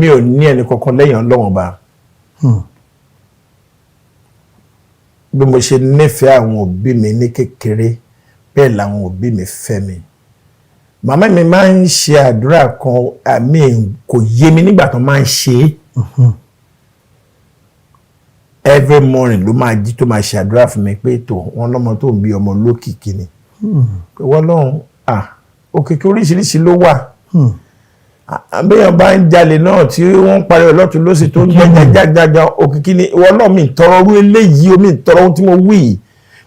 mi ò ní ẹni kankan lẹ́yìn Ọlọ́run Ọba. Bí mo ṣe nífẹ̀ẹ́ àwọn òbí mi ní kékeré bẹ́ẹ̀ làwọn òbí mi fẹ́ mi. Màmá mi máa ń ṣe àdúrà kan àmì kò yé mi nígbà tó máa ń ṣe every morning ló máa jí tó máa ṣe àdúrà fún mi pé tó wọn lọ́mọ tó ń bí ọmọ lókìkí ni pé wọ́n lọ́hùn òkìkí oríṣiríṣi ló wà àbẹ́yàn bá ń jalè náà tí wọ́n ń parí ọlọ́tún lọ́sì tó ń jájájájá òkìkí ni wọ́n náà mi ń tọrọ orú eléyìí omi ń tọrọ ohun tí mo wí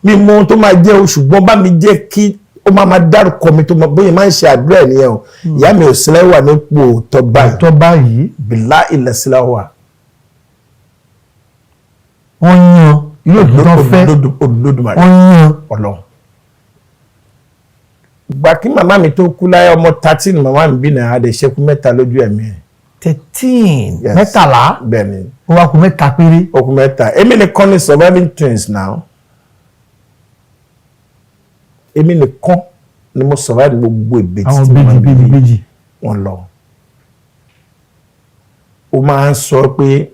mi mọ ohun tó máa jẹ́ o ṣùgbọ́n bá mi jẹ́ kí ó máa dárúkọ mi tó máa bóyá máa ń ṣe àdúrà ẹ̀ nìyẹn o ìyá mi ò sílẹ̀ wà nípò tọ́ báyìí bìlá ilẹ̀ sílẹ̀ wà. wọ́n yan ilé òbí tó fẹ́ Olódùmarè wọ́n yan Ọlọ́run. Ìgbà kí màmá mi tó kú láyé ọmọ 13 màmá mi bí náà adé ṣẹ́kù 3 lójú ẹ̀mí ẹ̀. 13 Yes. 13 Bẹ́ẹ̀ni ó wá kù 3 péré. ó kù 3 èmi nìkan ni surviving twins now. Èmi nìkan ni mo survive gbogbo ìbejì àwọn tí màmá mi bí bèjì. wọ́n lọ. Ó máa ń sọ pé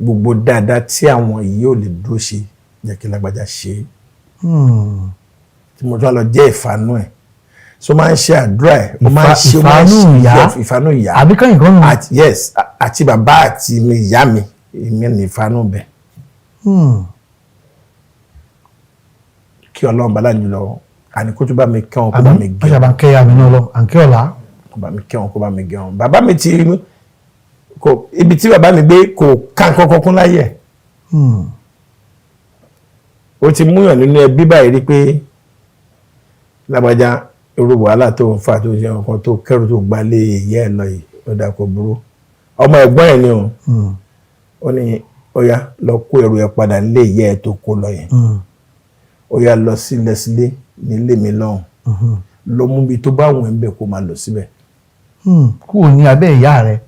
gbogbo dáadáa tí àwọn yìí ò lè dúró ṣe jẹ́ kí lágbájá ṣe é. Tí mo tún lọ jẹ́ ìfanú ẹ̀ so máa ń ṣe àdúrà ẹ̀ ó máa ń ṣe ìfanú ìyá àbí kẹ́yìn kan nù. yes àti bàbá àti ìyá mi èmi ní ìfanú bẹ̀. Kí Ọlọ́run bá láàyè lọ àní kó tó bá mi kẹ́ wọn kó bá mi gẹ̀ àṣà bá ń kẹ́yà mi náà lọ à ń kẹ́ ọ̀la. kó bá mi kẹ́ wọn kó bá mi gẹ̀ wọn. Bàbá mi ti ibi tí bàbá mi gbé kò ká nǹkan kankan láyé ẹ̀. Ó ti múyàn nínú ẹbí báyìí rí pé lágbájá irú wàhálà tó ń fà tó jẹ ọkàn tó kẹrù tó gbalé ìyá ẹ lọ yìí ó dà kó burú ọmọ ẹ̀gbọ́n ẹ̀ ni o ó ní ó yá lọ kó ẹrù ẹ padà nílé ìyá ẹ tó kó lọ yẹn ó yá lọ sílé nílé mi lọ́hùn lọ mú bi tó bá wùn ẹ́ ń bẹ̀ kó máa lọ síbẹ̀. kúrò ní abẹ́ ìyá rẹ̀.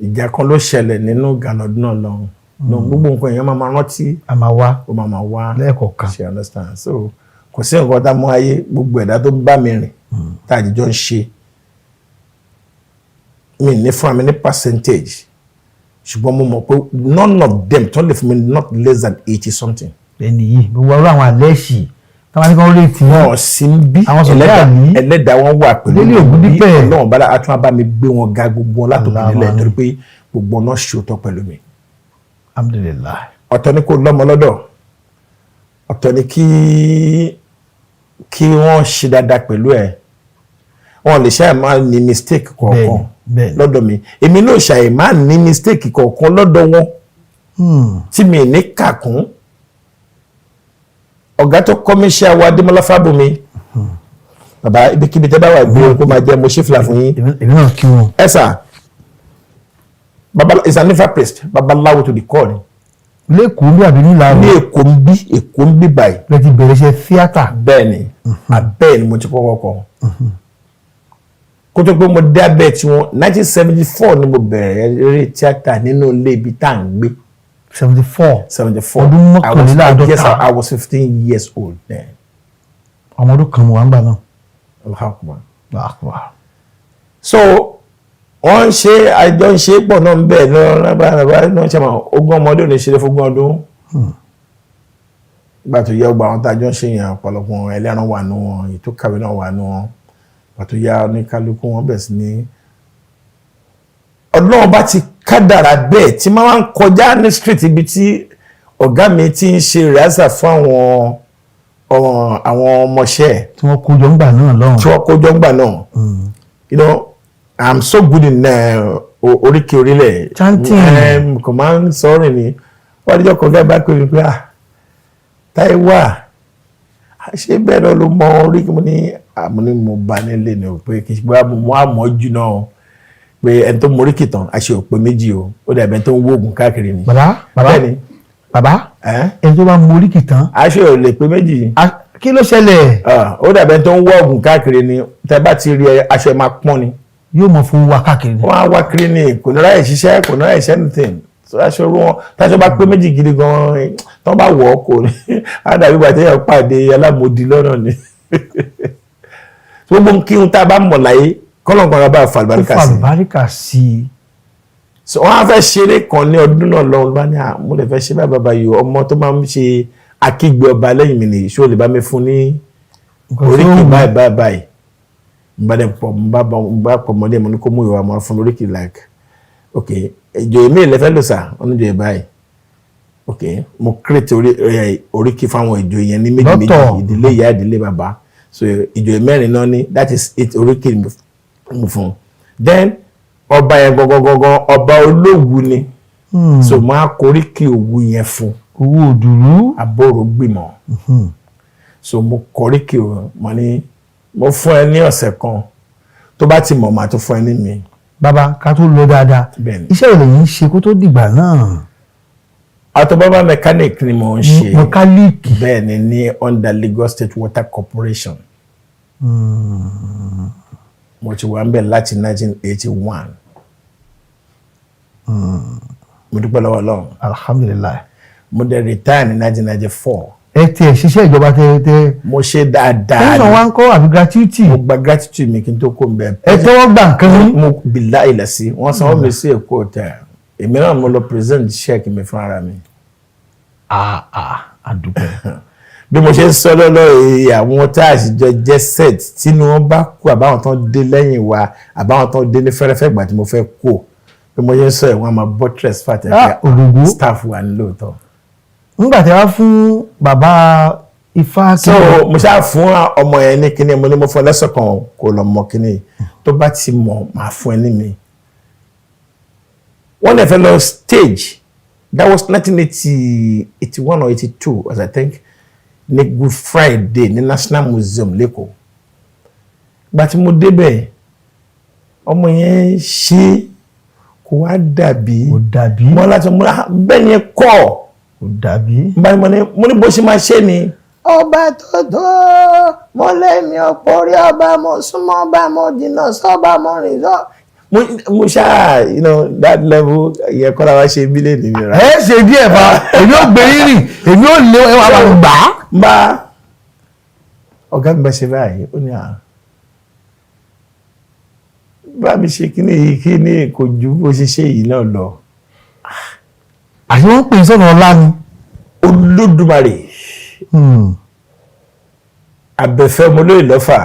Ìjà kan ló ṣẹlẹ̀ nínú gànàdún náà lọ́hùn gbogbo nǹkan èèyàn máa rántí a máa wá ó máa wá lẹ́ẹ̀kọ̀ọ̀kan. ṣe understand so kò sí nǹkan tá a mú ayé gbogbo ẹ̀dá tó bá mi rìn tá a jọ ń ṣe mi ní fún mi ní percentage ṣùgbọ́n mo mọ̀ pé none of them tó lè fún mi not less than 80 something. ẹni yìí gbogbo ọ̀rọ̀ àwọn àlẹ́ṣì táwọn ní kan lè tì wọ́n sí ń bí àwọn sọ̀rọ̀ ní ẹlẹ́dàá wọn wà pẹ̀lú Délé Ògúndípẹ̀ Ọlọ́run bá a tún bá mi gbé wọn ga gbogbo wọn látòkè nílẹ̀ torí pé gbogbo náà ṣòótọ́ pẹ̀lú mi. alhamdulillah. Ọ̀tọ̀ ni kò lọ́mọ lọ́dọ̀ ọ̀tọ̀ ni kí wọ́n ṣe dáadáa pẹ̀lú ẹ̀ wọn lè ṣàì máa ní mistake kọ̀ọ̀kan lọ́dọ̀ mi èmi náà ṣàì máa ní mistake kọ̀ọ̀kan lọ́dọ̀ wọn tí mi ní kàkún. Ọ̀gá tó kọ́ mi ṣe àwọn Adémọ́lá Fábùnmi bàbá ibikíbi tẹ́ bá wà gbé kó máa jẹ́ mo ṣe fìlà fún yín. èmi náà kí wọn. ẹ sà baba is an Ifá priest babaláwo to the core ni. lẹ́kọ̀ọ́ bí àbí nílà ní Èkó ń bí báyìí. lẹ ti bẹ̀rẹ̀ iṣẹ́ tíátà. bẹ́ẹ̀ ni abẹ́ẹ̀ ni mo ti kọ́kọ́ kọ́ kó tó pé mo dé abẹ́ tí wọ́n 1974 ni mo bẹ̀rẹ̀ eré tíátà nínú ilé ibi tá à ń gbé. 74 ọdún mọ́kànléláàádọ́ta. yes I was 15 years old then. ọmọ ọdún kan mo wà ń gbà náà. so wọ́n àjọ ń ṣe pọ̀ náà ń bẹ̀ lọ́rọ̀ náà ṣe máa ogún ọmọdé ò ní ṣeré fógún ọdún. Ìgbà tó yẹ ọgbà àwọn tá a jọ ń ṣe yẹn ọ̀pọ̀lọpọ̀ ẹlẹ́ran wà nù wọn ètò kàwé náà wà nù wọn. Ìgbà tó yá ní kálukú wọn bẹ̀ sí ní. Ọlọ́run bá ti kádàrá bẹ́ẹ̀ tí máa ń kọjá ní street ibi tí ọ̀gá mi ti ń ṣe rìásà fún àwọn ọmọọṣẹ́ tí wọ́n kójọ ń gbà náà lọ́hùn. You know, I'm so good in oríkì orílẹ̀. chanting. Kò máa ń sọ̀rọ̀ ni wọ́n adijọ́ kan gẹ́gẹ́ bá pè mí pé Táíwá ṣé bẹ́ẹ̀ náà ló mọ oríkì mo ní mo bá nílé ni pé kì í ṣe pé mo á mọ̀ jù náà pé ẹni tó mọ oríkì tán aṣọ òpè méjì o ó dàbí ẹni tó ń wó oògùn káàkiri ni. bàbá ẹni tó bá mọ oríkì tán. aṣọ ò lè pé méjì. kí ló ṣẹlẹ̀. ó dàbí ẹni tó ń wó oògùn káàkiri ni tẹ bá ti rí aṣọ ẹ máa pọ́n ni. yóò mọ fún wa káàkiri ni. wọ́n á wá kiri ni kò ní ráyè ṣiṣẹ́ kò ní ráyè ṣiṣẹ́ anything aṣọ orú wọn táṣọ bá pé méjì gidi gan-an tán bá wọ̀ ọ́ kò ní á dàbí ìgbà tí èèyàn pàdé alámòdì lọ́nà ni. gbogbo kí n tá a bá mọ̀ láyé kọ́lọ̀ gbọ́dọ̀ bá fàlùbáríkà sí. fàlùbáríkà sí. so wọ́n á fẹ́ ṣeré kan ní ọdún náà lọ́wọ́ bá ní mo lè fẹ́ ṣe bàbá yìí ọmọ tó máa ń ṣe akígbe ọba lẹ́yìn mi nìyí ṣó lè bá mi fún ní oríkì báyìí bá pọ̀ mọ́lẹ́ mo ní kó mú ìwà mọ́ fún oríkì like ok ìjòyè mi lè fẹ́ lò sá oníjòyè báyìí ok mo create oríkì fáwọn ìjòyè yẹn ní méjì ìdílé ìyá ìdílé bàbá so ìjòyè mẹ́rin náà ní that is it oríkì mo fún then ọba yẹn gangan ọba olówu ni so mo á koríkì òwu yẹn fún owó òdùrú àbúrò gbìmọ̀ so mo koríkì mo ní mo fún ẹ ní ọ̀sẹ̀ kan tó bá ti mọ̀ máa tó fún ẹ ní mi. bàbá ká tó lọ dáadáa iṣẹ́ ìròyìn yìí ń ṣe kó tó dìgbà náà. Autobaba mechanic ni mo ń ṣe. Mechanic. Bẹ́ẹ̀ ni ní under Lagos State Water Corporation. Mo ti wà ń bẹ̀ láti 1981. Mo dúpẹ́ lọ́wọ́ Ọlọ́run. Alhamdulillah. Mo dẹ̀ retire ní 1994. Ẹ tiẹ̀ ṣiṣẹ́ ìjọba tẹ́tẹ́. Mo ṣe dáadáa. Tẹ́sán wa ń kọ́ àbí gratuity. Mo gba gratuity mi kí n tó kó ń bẹ̀. Ẹ tẹ́wọ́ gbà nǹkan ní. Mo bìlá ilẹ̀ sí. Wọ́n sanwó mi sí Èkó hotel. Èmi náà mo lọ present check mi fún ara mi. Àdúpẹ́. Bí mo ṣe ń sọ lọ́lọ́ àwọn tá a sì jọ jẹ́ set tínú wọn bá kú àbáwọn tán dé lẹ́yìn wa àbáwọn tán dé ní fẹ́rẹ́fẹ́ ìgbà tí mo fẹ́ kó bí mo ṣe ń sọ ẹ̀ wọ́n máa buttress fàtẹ́fẹ́ staff wa ní lóòótọ́. Nígbà tí wàá fún bàbá Ifá so mo ṣáà fún ọmọ yẹn ní kíní mo ní mo fọ lẹ́sọ̀ kan kò lọ mọ kíní tó bá ti mọ̀ máa fún ẹ ní mi. Wọ́n lè fẹ́ lọ stage that was 1981 or 82 as I think ní Good Friday ní National Museum lẹ́kọ̀ọ́. Gba tí mo débẹ̀ ọmọ yẹn ṣe kò wá dàbí mọ́ láti mú bẹ́ẹ̀ yẹn kọ́ kò dàbí mo ní bó ṣe máa ṣe ni. Ọba tó tó mo lẹ́mi ọ̀pọ̀ orí ọba mo súnmọ́ ọba mo jìnnà sọ́ba mo rìn sọ́. Mo ṣáà that level yẹn kọ́ la wá ṣe mílíọ̀nù nìyẹn. Ẹ ṣe díẹ̀ fa èmi ò gbé rírì èmi ò lé ẹwà àwọn gbà á. Bá ọ̀gá mi bá ṣe báyìí ó ní bá mi ṣe kíní kò ju bó ṣe ṣe yìí náà lọ. Àti wọ́n pè sọ́nà ọlá ni. Olódùmarè abẹ́fẹ́ mo lóye lọ́fà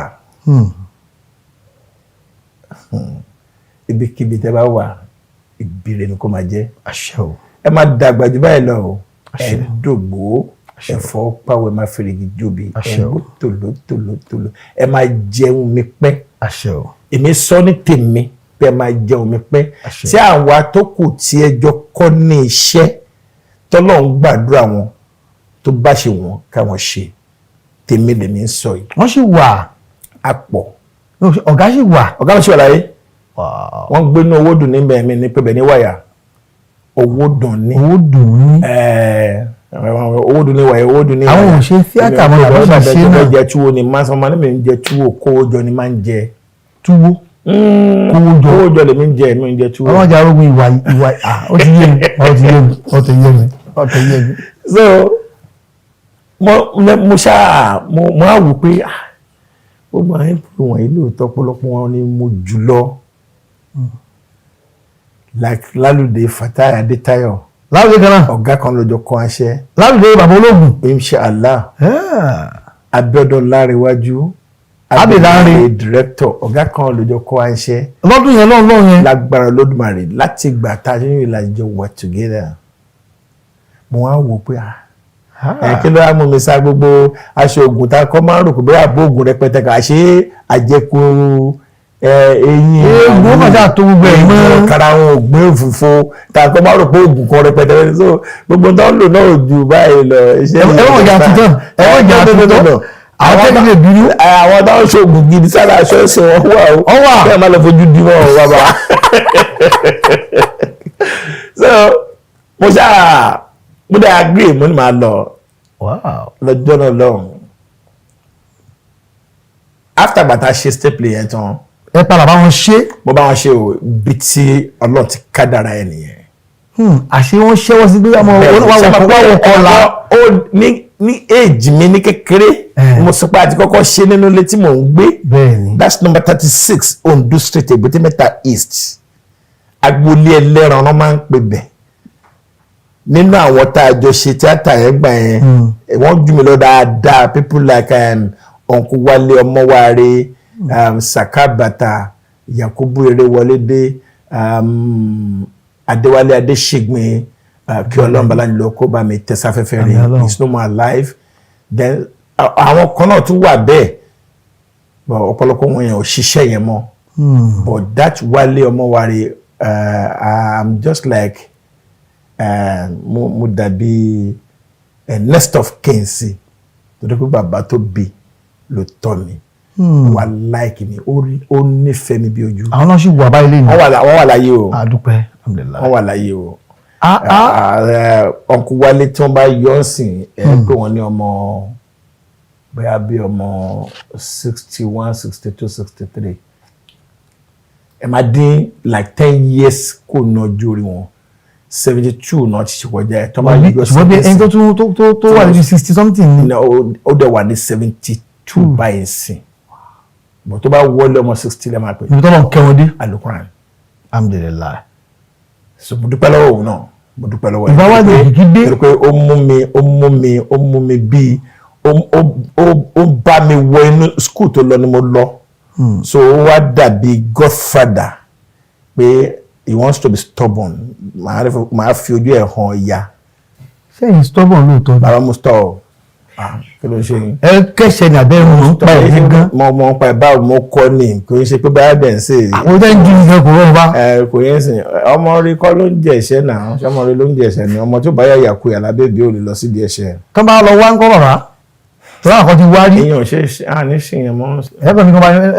ibikíbi tẹ́ bá wà ìbíire ni kò máa jẹ́. Àṣẹ o. Ẹ máa dàgbà jù báyìí lọ o. Ẹ dògbò ẹ̀fọ́ pàwọ́ ẹ máa fèrègì jóbi ẹ gbó tòlótòlótòló ẹ máa jẹun mi pẹ́. Àṣẹ o. Èmi sọ ní tèmi pé ẹ máa jẹun mi pẹ́. Tí àwa tó kù tí ẹjọ́ kọ́ ní iṣẹ́ tọ́lọ́run gbàdúrà wọn tó bá ṣe wọn káwọn ṣe tèmi lèmi ń sọ yìí. Wọ́n sì wà. Àpọ̀. Ọ̀gá sì wà. Ọ̀gá mi sì wà láyé. Wọ́n gbé ní owó dùn níbẹ̀ mi ní pẹ̀bẹ̀ ní wáyà. Owó dùn ní. Owó dùn ní. Owó dùn ní wáyà owó dùn ní wáyà. Àwọn òṣè tíátà mọ́ làwọn ṣe ṣe náà. Ìbàdàn jẹ túwó ni máa ń sọ ma ní mi ń jẹ túwó kówó jọ ni máa ń jẹ. Túwó. Kówó jọ lèmi ń jẹ mi ń jẹ túwó. Àwọn ọjà arógun ìwà ó ti yé mi. So mo ṣáà mo á wò pé gbogbo àwọn ìpò wọ̀nyí lóòótọ́ pọ̀lọpọ̀ wọn ni mo jù lọ. Like Lálùdé Fatai Adétayọ̀. Lálùdé kan náà. Ọ̀gá kan lọ́jọ́ kan aṣẹ́. Lálùdé bàbá ológun. Inshallah. Abíọ́dún Lárewájú. Abíọ́dún director ọ̀gá kan lọ́jọ́ kan aṣẹ́. Lọ́dún yẹn lọ́dún yẹn. Lágbára Olódùmarè láti ìgbà tá a ṣe ń rìn lájọ work together. Mo wá wò pé kí ló wá mú mi sá gbogbo aṣọ ògùn tá a kọ́ máa ń rò pé bóyá àbó ògùn rẹpẹtẹ kà ṣe àjẹkù eyín egbò kọjá tó gbogbo ẹ̀ mọ́ kára àwọn ògbé òfúfo tá a kọ́ máa ń rò pé ògùn kan rẹpẹtẹ so gbogbo tó ń lò náà jù báyìí lọ. ẹ̀wọ̀n ìjà tuntun àwọn tó lè bínú. àwọn tó ń ṣoògùn gidi sára aṣọ ẹ̀sìn wọn wà ó bẹ́ẹ̀ má lọ fojú di wọn wà bá. So mo ṣáà mo dẹ̀ agree mo ní máa lọ lọ́jọ́ náà lọ́hùn. After bàtà ṣe staple yẹn tán. Ẹ padà bá wọn ṣe. Mo bá wọn ṣe o bí tí Ọlọ́run ti kádàrá ẹ nìyẹn. Àṣé wọ́n ṣẹ́wọ́ sí bí wọ́n wọ́n kọ́ la. Ó ní ní age mi ní kékeré mo sọ pé àti kọ́kọ́ ṣe nínú ilé tí mò ń gbé that's number 36 Ondo Street Èbúté Mẹ́ta East agboolé ẹlẹ́ran ọ̀nà máa ń pè bẹ̀ nínú àwọn tá a jọ ṣe tíátà yẹn gbà yẹn wọ́n jù mí lọ dáadáa people like Uncle Wálé Ọmọwáre Saka Bàtà Yakubu Erewọlédé Adéwálé Adéṣègbè kí Ọlọ́run bala nílò kó bá mi tẹ̀sáfẹ́fẹ́ rẹ̀ he's no more alive then àwọn kan náà tún wà bẹ́ẹ̀ ọ̀pọ̀lọpọ̀ wọn yẹn ò ṣiṣẹ́ yẹn mọ́ but that Wálé Ọmọwáre I'm just like mo dàbí next of kin sí torí pé bàbá tó bí ló tọ́ mi wà láìkì mi ó nífẹ̀ẹ́ mi bí ojú. àwọn náà sì wà báyìí lẹ́yìn. wọ́n wà láyé o. àdúpẹ́ alhamdulillah. wọ́n wà láyé o. Uncle Wálé tí wọ́n bá yọ ọ́ sìn pé wọ́n ní ọmọ bóyá bí ọmọ 61 62 63 ẹ máa dín like 10 years kò ná ojú orí wọn 72 náà ti ṣe kọjá ẹ tó bá yọ sí. ṣùgbọ́n bí ẹni tó wà ní 60 something ni. ó dẹ̀ wà ní 72 báyìí sìn bọ̀ tó bá wọlé ọmọ 60 lẹ́ẹ̀ máa pè. ibi tó lọ kẹwọn dé. Alukuran. Alhamdulillah. So mo dúpẹ́ lọ́wọ́ òun náà mo dúpẹ́ lọ́wọ́ ẹ̀. ìbáwá ni òkìkí dé. pé ó mú mi bíi ó bá mi wọ inú school tó lọ ni mo lọ. So ó wá dàbí godfather pé he wants to be stubborn màá fi ojú ẹ̀ hàn ìyá. sẹ́yìn stubborn lóòótọ́. bàbá mo stọ̀ kí ló ń ṣe yín. ẹ kẹsẹ ní abẹ́rẹ́ mo ń pa ẹ̀ gan. mo ń pa ẹ̀ báwo mo kọ́ ni kò ń ṣe pé báyà dẹ̀ ń sè. àwọn tẹ́ ń jí nìkan kò rọrùn bá. kò yẹn sìn ọmọ rí kọ́ ló ń jẹ ẹ̀ṣẹ̀ náà ọmọ rí ló ń jẹ ẹ̀ṣẹ̀ ni ọmọ tó bá yà kú yà lábẹ́ bí ó lè lọ sí di ẹ̀ṣẹ̀. tó bá lọ wá ń kọ́ bàbá tó náà kọ́ ti wá rí. èèyàn ṣe àní ṣe yẹn mọ́.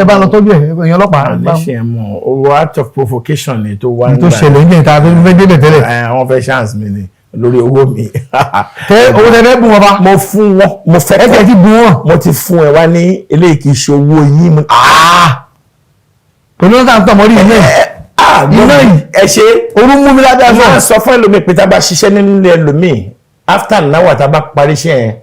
ẹ bá lọ tọ́jú ẹ̀ èèyàn ọlọ́pàá. àní ṣe yẹn mọ́ owó out of provocation ni tó wá ń gbà. tó ṣẹlẹ̀ ń jẹ́ ìta fẹ́ débẹ̀ tẹ́lẹ̀. àwọn fẹ́ chance mi ni lórí owó mi. owó tẹ fẹ́ bùn wọn bá. mo fún wọn mo fẹ́ ẹ ti bùn wọn. mo ti fún ẹ wá ní eléyìí kì í ṣe owó yín mu. pẹ̀lú ọ̀sán àti ọmọdé yìí náà. iná yìí ẹ ṣe orú mú mi lábẹ́ aṣọ. máa sọ fún ẹlòmíì pé tá a bá ṣiṣẹ́ nínú ilé ẹlòmíì after náwó tá a bá parí iṣẹ́ yẹn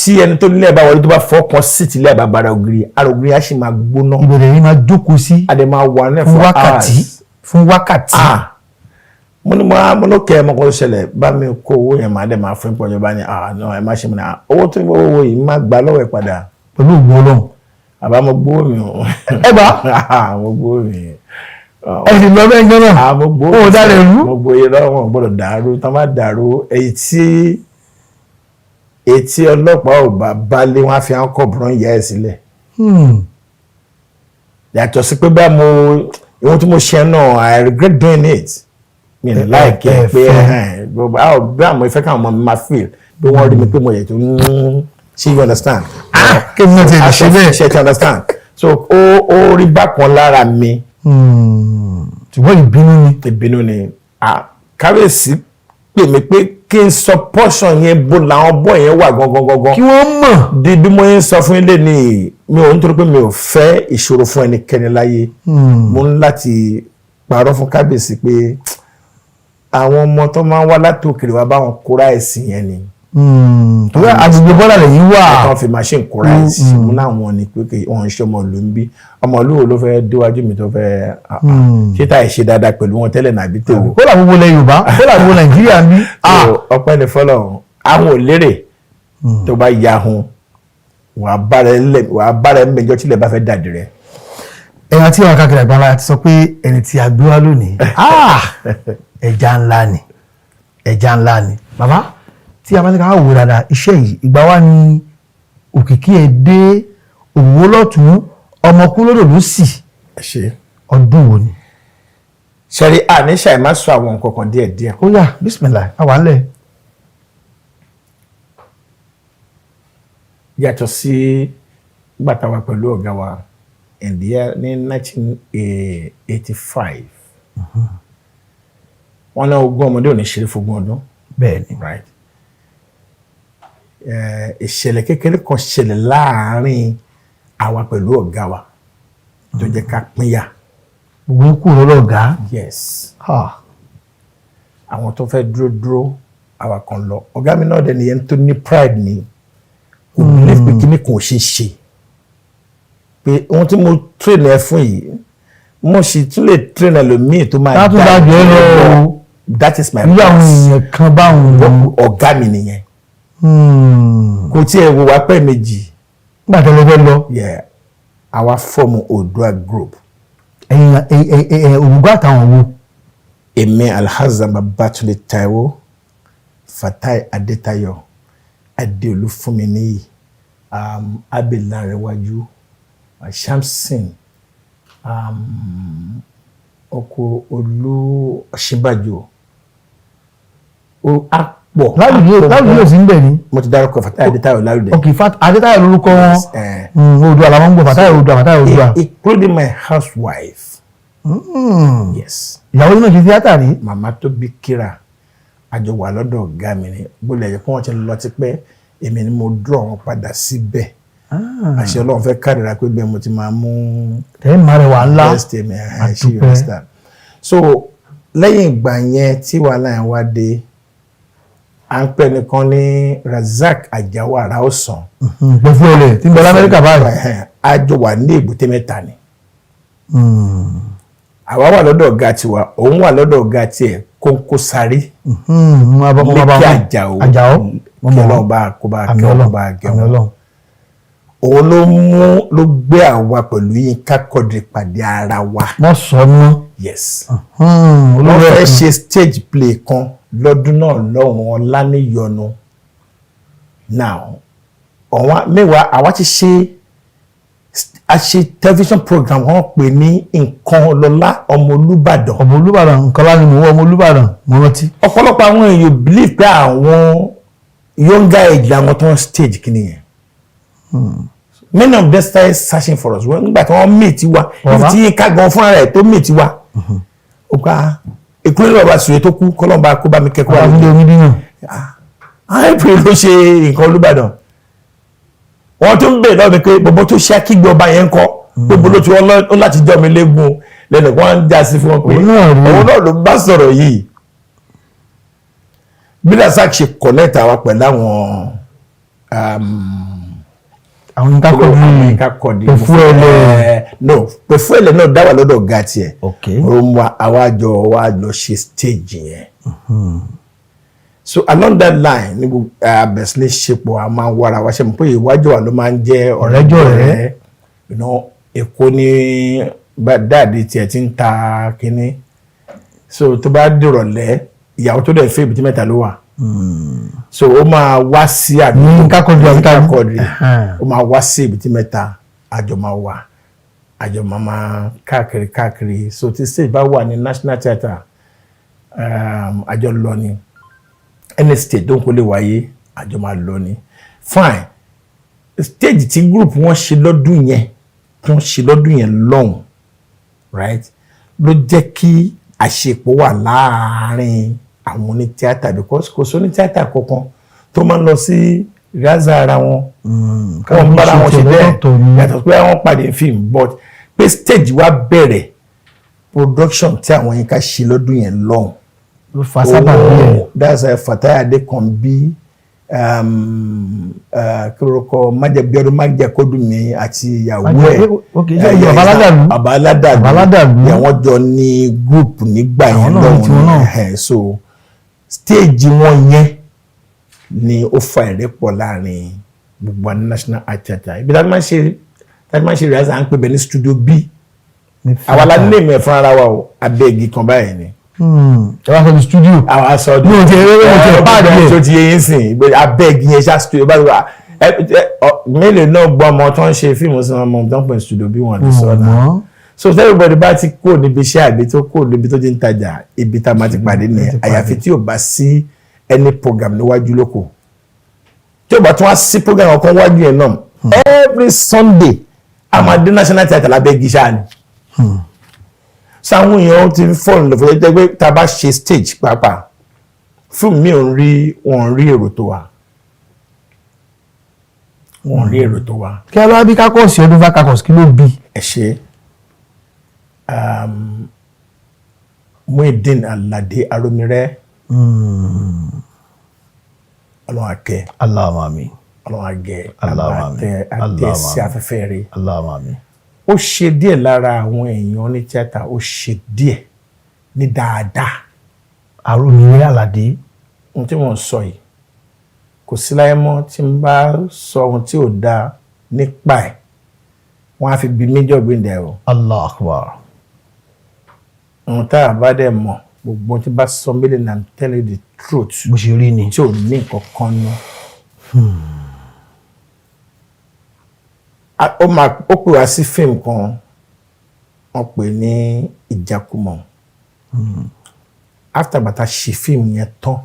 tí ẹni tó nílẹ̀ bá wọlé tó bá fọkàn sí tìlẹ̀ bá bara ògiri ara ògiri á sì máa gbóná. ìbẹ̀rẹ̀ yìí máa jókòó sí. a dẹ̀ máa wà ní fún wákàtí. mo ní mo kẹ́ ẹ mọ́ kó ṣẹlẹ̀ bá mi kó owó yẹn máa dẹ̀ máa fún ìpọ́njọ́ bá ní ẹ má ṣe mọ́ náà owó tó ń bọ́ owó yìí má gbà lọ́wọ́ ẹ̀ padà. pẹ̀lú ògbó ọlọ́run. àbá mo gbówó mi o. ẹ bá. mo gbówó mi. ẹ sì lọ bẹ́ẹ̀ gbọ́n náà. mo gbówó mi. o dára ẹ̀rú. mo gbówó lọ́wọ́ gbọ́dọ̀ dàrú tán má dàrú etí ọlọ́pàá ò bá balẹ̀ wọn á fi hàn kọ̀ọ̀bùrọ̀ ìyá ẹ̀ sílẹ̀. yàtọ̀ sí pé bá ìwọ̀n tí mo ṣe náà I regret doing it. mi ní láìkẹ́ pé bí àwọn ìfẹ́ káwọn ọmọ mi máa feel bí wọ́n rí mi pé mo yẹ tó ń ṣe you understand. kí ni ti ṣe bẹ́ẹ̀ ṣe ti understand. so ó rí bákan lára mi. ṣùgbọ́n ìbínú ni kábíyèsí pè mí pé kí n sọ portion yẹn bó làwọn bọ́ yẹn wà gangan. kí wọ́n mọ̀. di bí mo yẹn sọ fún ilé ni mi ò nítorí pé mi ò fẹ́ ìṣòro fún ẹnikẹ́ni láyé. mo ń láti parọ́ fún kábíyèsí pé àwọn ọmọ tó máa ń wá láti òkèèrè wá báwọn kóra ẹ̀sìn yẹn ni. torí agbègbè bọ́lá lè yí wà. wọ́n fi machine kóra ẹ̀sìn mú láwọn ni pé wọ́n ń ṣe ọmọ ìlú ń bí ọmọ ìlú wo ló fẹ́ déwájú mi tó fẹ́ ṣé táyì ṣe dáadáa pẹ̀lú wọn tẹ́lẹ̀ nàbí tèwò. kó làwọn wọlé Yorùbá kó làwọn wọlé Nàìjíríà ń bí. ọpẹ́ ni fọlọ́ àwọn ò lérè tó bá ya hun wàá bára ẹ mẹjọ tílẹ̀ bá fẹ́ dàdí rẹ. ẹ̀yàn tí wọn káàkiri àgbáńlá ti sọ pé ẹni tí a gbé wá lónìí ẹja ńlá ni bàbá tí a bá ní ká wò dáadáa iṣẹ́ yìí ìgbà wá ní òkìkí ẹ̀ dé òwò lọ́tún ọmọkú lódò ló sì ọdún wo ni. ṣẹ́rí àníṣà ẹ̀ má sọ àwọn nǹkan kan díẹ̀díẹ̀. ó yá bísímìlà àwa ńlẹ̀. yàtọ̀ sí gbàtàwà pẹ̀lú ọ̀gá wa ní 1985 wọ́n náà ogún ọmọdé ò ní ṣeré fógún ọdún. bẹ́ẹ̀ni right. ìṣẹ̀lẹ̀ kékeré kan ṣẹlẹ̀ láàárín àwa pẹ̀lú ọ̀gá wa tó jẹ́ ká pínyà. gbogbo ikú lọ́rọ̀ ọ̀gá. yes. àwọn tó fẹ́ dúró àwa kan lọ ọ̀gá mi náà dẹ̀ nìyẹn tó ní pride ni kò believe pé kíní kò ṣe ṣe pé ohun tí mo train ẹ fún yìí mo sì tún lè train ẹlòmíì tó máa dá jẹ́ lọ. That is my plan. Ìyá àwọn èèyàn kan báwọn. Ọ̀gá mi nìyẹn. Kò tí ẹ wo wá pẹ́ méjì. Nígbà tó lọ fẹ́ lọ. Àwa fọ́ọ̀mù Oòduà group. Ògùgbà àtàwọn wo. Èmi Alhassan Babatunde Taiwo, Fatai Adetayo, Adeolu Fúnminíyì, Abelanrewájú, Shamsin, Oko Olú Ọ̀ṣínbàjò. Ó á pọ̀. Lálùdé sí ń bẹ̀ ni. Mo ti dárúkọ Fatai Adetayo Lálùdé. Ok, Adetayo lórúkọ wọn. Oòduà làwọn ń gbọ́, Fatai Oòduà. Including my housewife. Yes. Ìyàwó náà ṣe tíátà rí. Màmá tó bí Kíra àjọ wà lọ́dọ̀ ọ̀gá mi ni bólẹ̀ yẹ kí wọ́n ti lọ ti pẹ́ èmi ni mo draw wọn padà síbẹ̀. Àṣẹ Ọlọ́run fẹ́ kádìrá pé bẹ́ẹ̀ mo ti máa mú. Tẹ́lẹ̀ máa rẹ̀ wà ńlá. Àdúpẹ́. So lẹ́yìn ìgbà yẹn tí wàhálà yẹn wá dé à ń pẹ́ nìkan ní Razak Ajáò Àràọ̀sán. Gbẹ̀fọ́ ilẹ̀ tí ń bẹ l'Amẹ́ríkà báyìí. Àjọ wà ní Èbúté Mẹ́ta ni. Àwa wà lọ́dọ̀ ọ̀gá tiwa òun wà lọ́dọ̀ ọ̀gá tiẹ̀ Kónkó Sáré. Lékè Àjàó kí Ọlọ́run bá kó bá kí Ọlọ́run bá gẹ̀wọ̀n. Òun ló gbé àwa pẹ̀lú Yínká Quadri pàdé ara wa. Wọ́n sọ ọ́. Yes. Wọ́n fẹ́ ṣe stage play kan lọ́dún náà lọ́hùn Ọláníyọnu. Now mẹ́wàá àwa ti ṣe television program wọ́n pè ní Nǹkan Lọ́lá ọmọ Olúbàdàn. Ọmọ Olúbàdàn nǹkan lá ni mo wọ ọmọ Olúbàdàn mo rántí. Ọ̀pọ̀lọpọ̀ àwọn èèyàn believe pé àwọn younger age làwọn tó ń stage kìíní yẹn. Many of them started searching for us. Nígbà tí wọ́n meet wa ibi tí Yínká gan fúnra rẹ̀ tó meet wa. Ó gba ìkúnlẹ̀ bàbá Sùwé tó kú kọ́lọ́mbà kó bá mi kẹ́kọ̀ọ́ àwọn ilé onídìyàn. April ló ṣe Nǹkan Olúbàdàn. Wọ́n tún bèèrè lọ́wọ́ mi pé bọ̀bọ̀ tó ṣe akígbe ọba yẹn kọ́ gbogbo ló ti wọ́n láti jọ mi léegun lẹ́nu wọ́n ń já sí fún wọn pé òun náà ló bá sọ̀rọ̀ yìí. Bí Razak ṣe connect wa pẹ̀lú àwọn Yínká Quadri Pẹ̀fúẹ̀lẹ̀ náà dá wà lọ́dọ̀ ọ̀gá tiẹ̀. Àwa jọ ṣe stage yẹn. So along that line ní abẹ́sílẹ̀ ṣepọ̀ a máa ń wára wa ṣe mọ̀ pé ìwájú wa ló máa ń jẹ́ ọ̀rẹ́jọ́ Èkó ní dáàdi tiẹ̀ ti ń ta kínní. So tó bá dìrọ̀lẹ́ ìyàwó tó dẹ̀ fẹ́ Èbúté Mẹ́ta ló wà. So ó máa wá sí Yínká Quadri ó máa wá sí Èbúté Mẹ́ta àjọ máa káàkiri. So tí stage bá wà ní National Theatre àjọ lọ ni. Any stage tó ń kó lè wáyé àjọ máa lọ ni. Fine. Stage tí group wọ́n ṣe lọ́dún yẹn lọ́hùn right ló jẹ́ kí àṣepọ̀ wà láàárín àwọn oní tíátà because kò sí oní tíátà kankan tó máa ń lọ sí ìrázà ara wọn. Wọ́n bára wọn ṣe bẹ́ẹ̀ yàtọ̀ pé àwọn pàdé fíìmù but pé stage wa bẹ̀rẹ̀ production tí àwọn Yínká ṣe lọ́dún yẹn lọ́hùn. That's Fatai Adékànbí kírọ̀kọ̀ májẹ̀bíọ́dún májẹ̀kọ́dúnmí àti ìyàwó ẹ̀ Àbáládàlú àwọn jọ ní group nígbà yẹn lọ́wọ́. So stage wọn yẹn ni ó fa ìrẹ́pọ̀ láàrin gbogbo National Art Theatre. Ibi táti máa ń ṣe rẹ̀ à ń pè bẹ́ẹ̀ ní Studio B. Àwa la ní èmi ẹ̀ fún ara wa o abẹ́ẹ̀gì kan báyìí ni. Ẹ wá sọ di studio. Àwọn aṣọ ní òjò páàdì ẹ̀ tó ti yé yín sìn abẹ́ẹ̀gì yẹn ṣá studio báyìí wà mélòó náà gbọ́ ọmọ tó ń ṣe fíìmù sí ọmọ tó ń pè studio bí wọ́n ti sọ náà. So everybody bá ti kó níbi iṣẹ́ àbí tó kó níbi tó ti ń tajà ibi tá a máa ti pàdé nìyẹn àyàfi tí ò bá sí any program níwájú lóko tí ò bá tún wá sí program ọkàn wájú yẹn náà every Sunday a máa dé National Theatre lábẹ́ẹ̀gì ṣáà ni. Sáwọn èèyàn ti ń fọ́ọ̀nù lọ́fọ́ jẹ́ pé tá a bá ṣe stage pàápàá fún mi wọn rí èrò tó wà. Kí ẹ lọ́wọ́ bí kákọ́ọ̀sì ọdún bá kákọ́ọ̀sì kí ló bí. Ẹ ṣe Muideen Aládé Arómiré Ọlọ́run akẹ́. Allahumma àmín. ọlọ́run àgẹ̀ Allahumma àtẹ sí afẹ́fẹ́ rẹ̀. Allahumma àmín. Ó ṣe díẹ̀ lára àwọn èèyàn ní tíátà, ó ṣe díẹ̀ ní dáadáa. Àròmìrè Àlàdé. Ohun tí mò ń sọ yìí kò sí láyé mọ́ tí n bá sọ ohun tí ò dáa nípa ẹ̀ wọ́n á fi bí méjọ́ gbìndẹ̀ o. Allahu Akbar. Ohun tá a bá dẹ̀ mọ̀ gbogbo ohun tí bá sọ mílíọ̀nù náà tell you the truth Bó ṣe rí ni. tí ò ní nǹkan kan nú. Ó pè wá sí fíìmù kan wọ́n pè ní Ìjákùmọ̀. After bàtà ṣe fíìmù yẹn tán